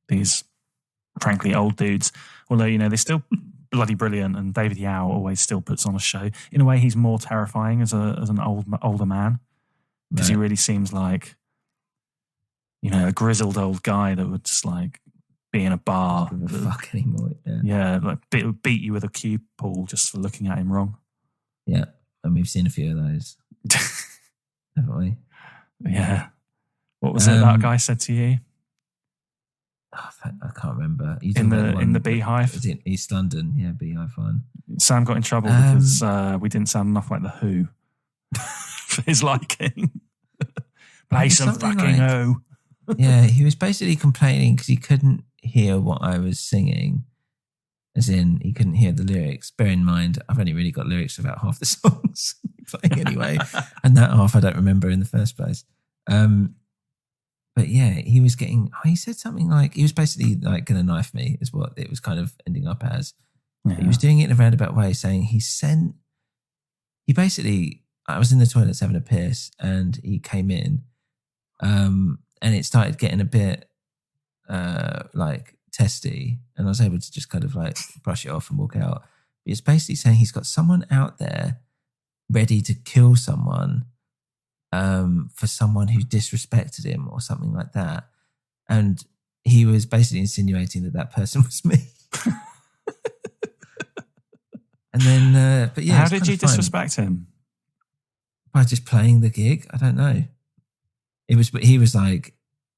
these frankly old dudes, although they're still bloody brilliant, and David Yao always still puts on a show. In a way, he's more terrifying as an older man, because he really seems like a grizzled old guy that would just be in a bar. Don't give a fuck anymore. Yeah, beat you with a cue ball just for looking at him wrong. Yeah, and we've seen a few of those, haven't we? Yeah. What was it that guy said to you? I can't remember. In the Beehive? Was it East London? Yeah, Beehive one. Sam got in trouble because we didn't sound enough like the Who for his liking. Play some fucking Who. Yeah, he was basically complaining because he couldn't hear what I was singing. As in, he couldn't hear the lyrics. Bear in mind, I've only really got lyrics for about half the songs playing anyway. And that half I don't remember in the first place. But yeah, he was he said something he was basically going to knife me, is what it was kind of ending up as. Yeah. He was doing it in a roundabout way, saying I was in the toilets having a piss and he came in, and it started getting a bit testy, and I was able to just kind of brush it off and walk out. But it's basically saying he's got someone out there ready to kill someone for someone who disrespected him or something like that. And he was basically insinuating that person was me. And then, but yeah. How did you disrespect him? By just playing the gig. I don't know. He was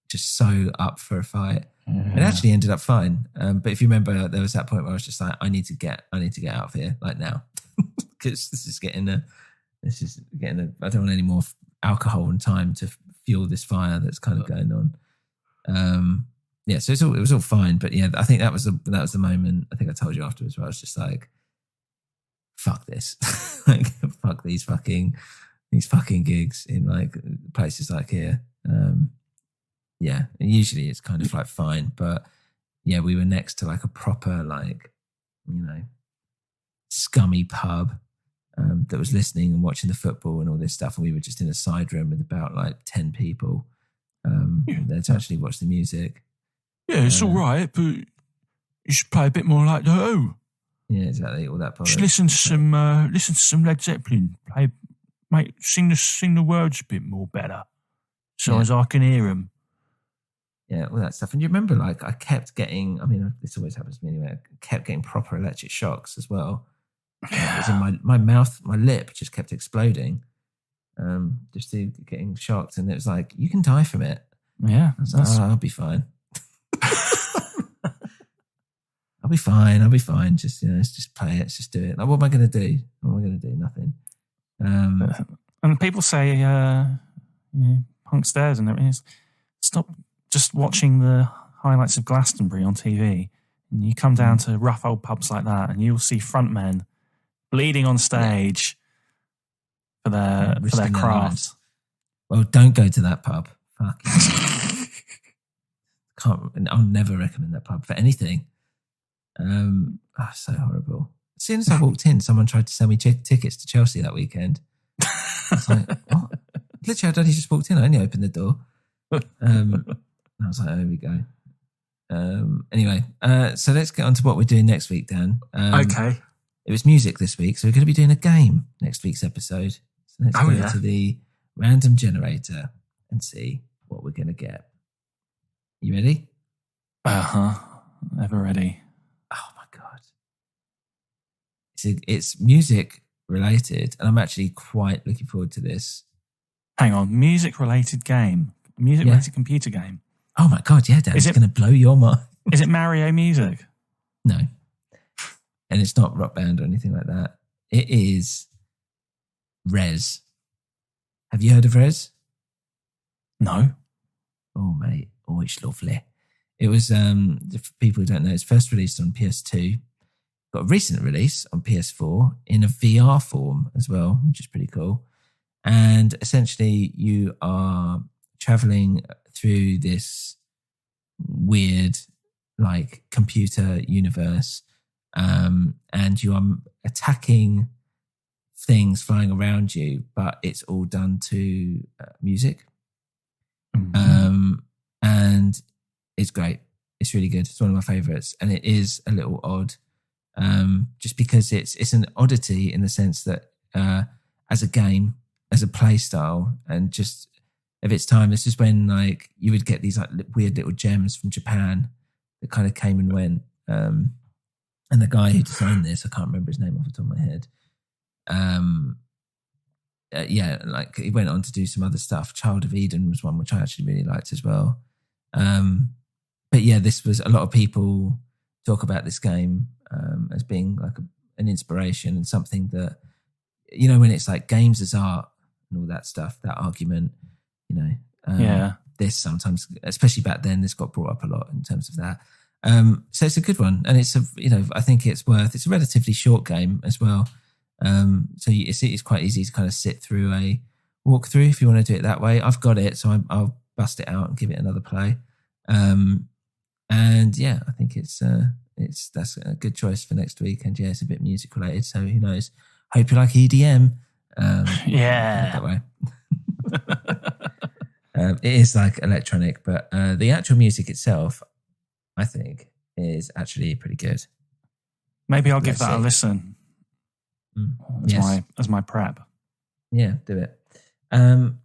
just so up for a fight. It actually ended up fine. But if you remember, there was that point where I was just I need to get out of here now. Because this is getting I don't want any more alcohol and time to fuel this fire that's kind of going on. Yeah, so it was all fine, but yeah, I think that was the moment. I think I told you afterwards where I was just fuck this, fuck these fucking gigs in places like here. Yeah, and usually it's kind of fine, but yeah, we were next to a proper scummy pub. That was listening and watching the football and all this stuff, and we were just in a side room with about 10 people there to actually watch the music. Yeah, it's all right, but you should play a bit more like the Who. Yeah, exactly. All that. Just listen to some Led Zeppelin. Sing the words a bit more better, as I can hear them. Yeah, all that stuff. And you remember, I kept getting. I mean, this always happens to me anyway. I kept getting proper electric shocks as well. It was in my mouth, my lip just kept exploding, just getting shocked, and it was you can die from it. Yeah, I was I'll be fine. I'll be fine. Just let's just play it. Let's just do it. What am I going to do? What am I going to do? Nothing. And people say, punk stairs and everything. Stop just watching the highlights of Glastonbury on TV, and you come down to rough old pubs like that, and you'll see frontmen bleeding on stage for their craft. Well, don't go to that pub. Fuck. I'll never recommend that pub for anything. So horrible. As soon as I walked in, someone tried to sell me tickets to Chelsea that weekend. I was what? Literally, I'd only just walked in. I only opened the door. I was here we go. Anyway, so let's get on to what we're doing next week, Dan. Okay. It was music this week, so we're going to be doing a game next week's episode. So let's go to the random generator and see what we're going to get. You ready? Ever ready. Oh my God. It's music related, and I'm actually quite looking forward to this. Hang on, music related game? Music related computer game? Oh my God, yeah, Dan, Is it's it- going to blow your mind. Is it Mario music? No. And it's not Rock Band or anything like that. It is Res. Have you heard of Res? No. Oh, mate. Oh, it's lovely. It was, for people who don't know, it's first released on PS2. Got a recent release on PS4 in a VR form as well, which is pretty cool. And essentially, you are traveling through this weird, like, computer universe, and you are attacking things flying around you, but it's all done to music. And it's great. It's really good. It's one of my favorites, and it is a little odd, just because it's an oddity in the sense that as a game, as a play style, and just of its time, this is when like you would get these like weird little gems from Japan that kind of came and went. And the guy who designed this, I can't remember his name off the top of my head. Yeah, like he went on to do some other stuff. Child of Eden was one which I actually really liked as well. But yeah, this was a lot of people talk about this game as being like an inspiration and something that, you know, when it's like games as art and all that stuff, that argument, you know, this sometimes, especially back then, this got brought up a lot in terms of that. So it's a good one, and it's I think it's a relatively short game as well. So it's quite easy to kind of sit through a walkthrough if you want to do it that way. I've got it, so I'll bust it out and give it another play. And yeah, I think that's a good choice for next week. And yeah, it's a bit music related, so who knows? Hope you like EDM. That way. It is like electronic, but the actual music itself, I think, is actually pretty good. Maybe I'll give that a listen as my prep. Yeah, do it.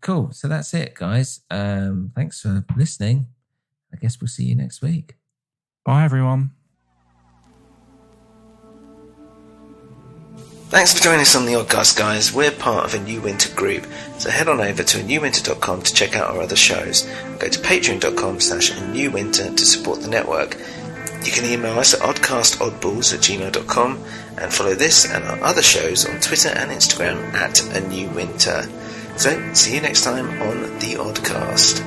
Cool. So that's it, guys. Thanks for listening. I guess we'll see you next week. Bye, everyone. Thanks for joining us on the Oddcast, guys. We're part of a New Winter group, so head on over to anewwinter.com to check out our other shows. Go to patreon.com/anewwinter to support the network. You can email us at oddcastoddballs@gmail.com and follow this and our other shows on Twitter and Instagram @anewwinter. So, see you next time on the Oddcast.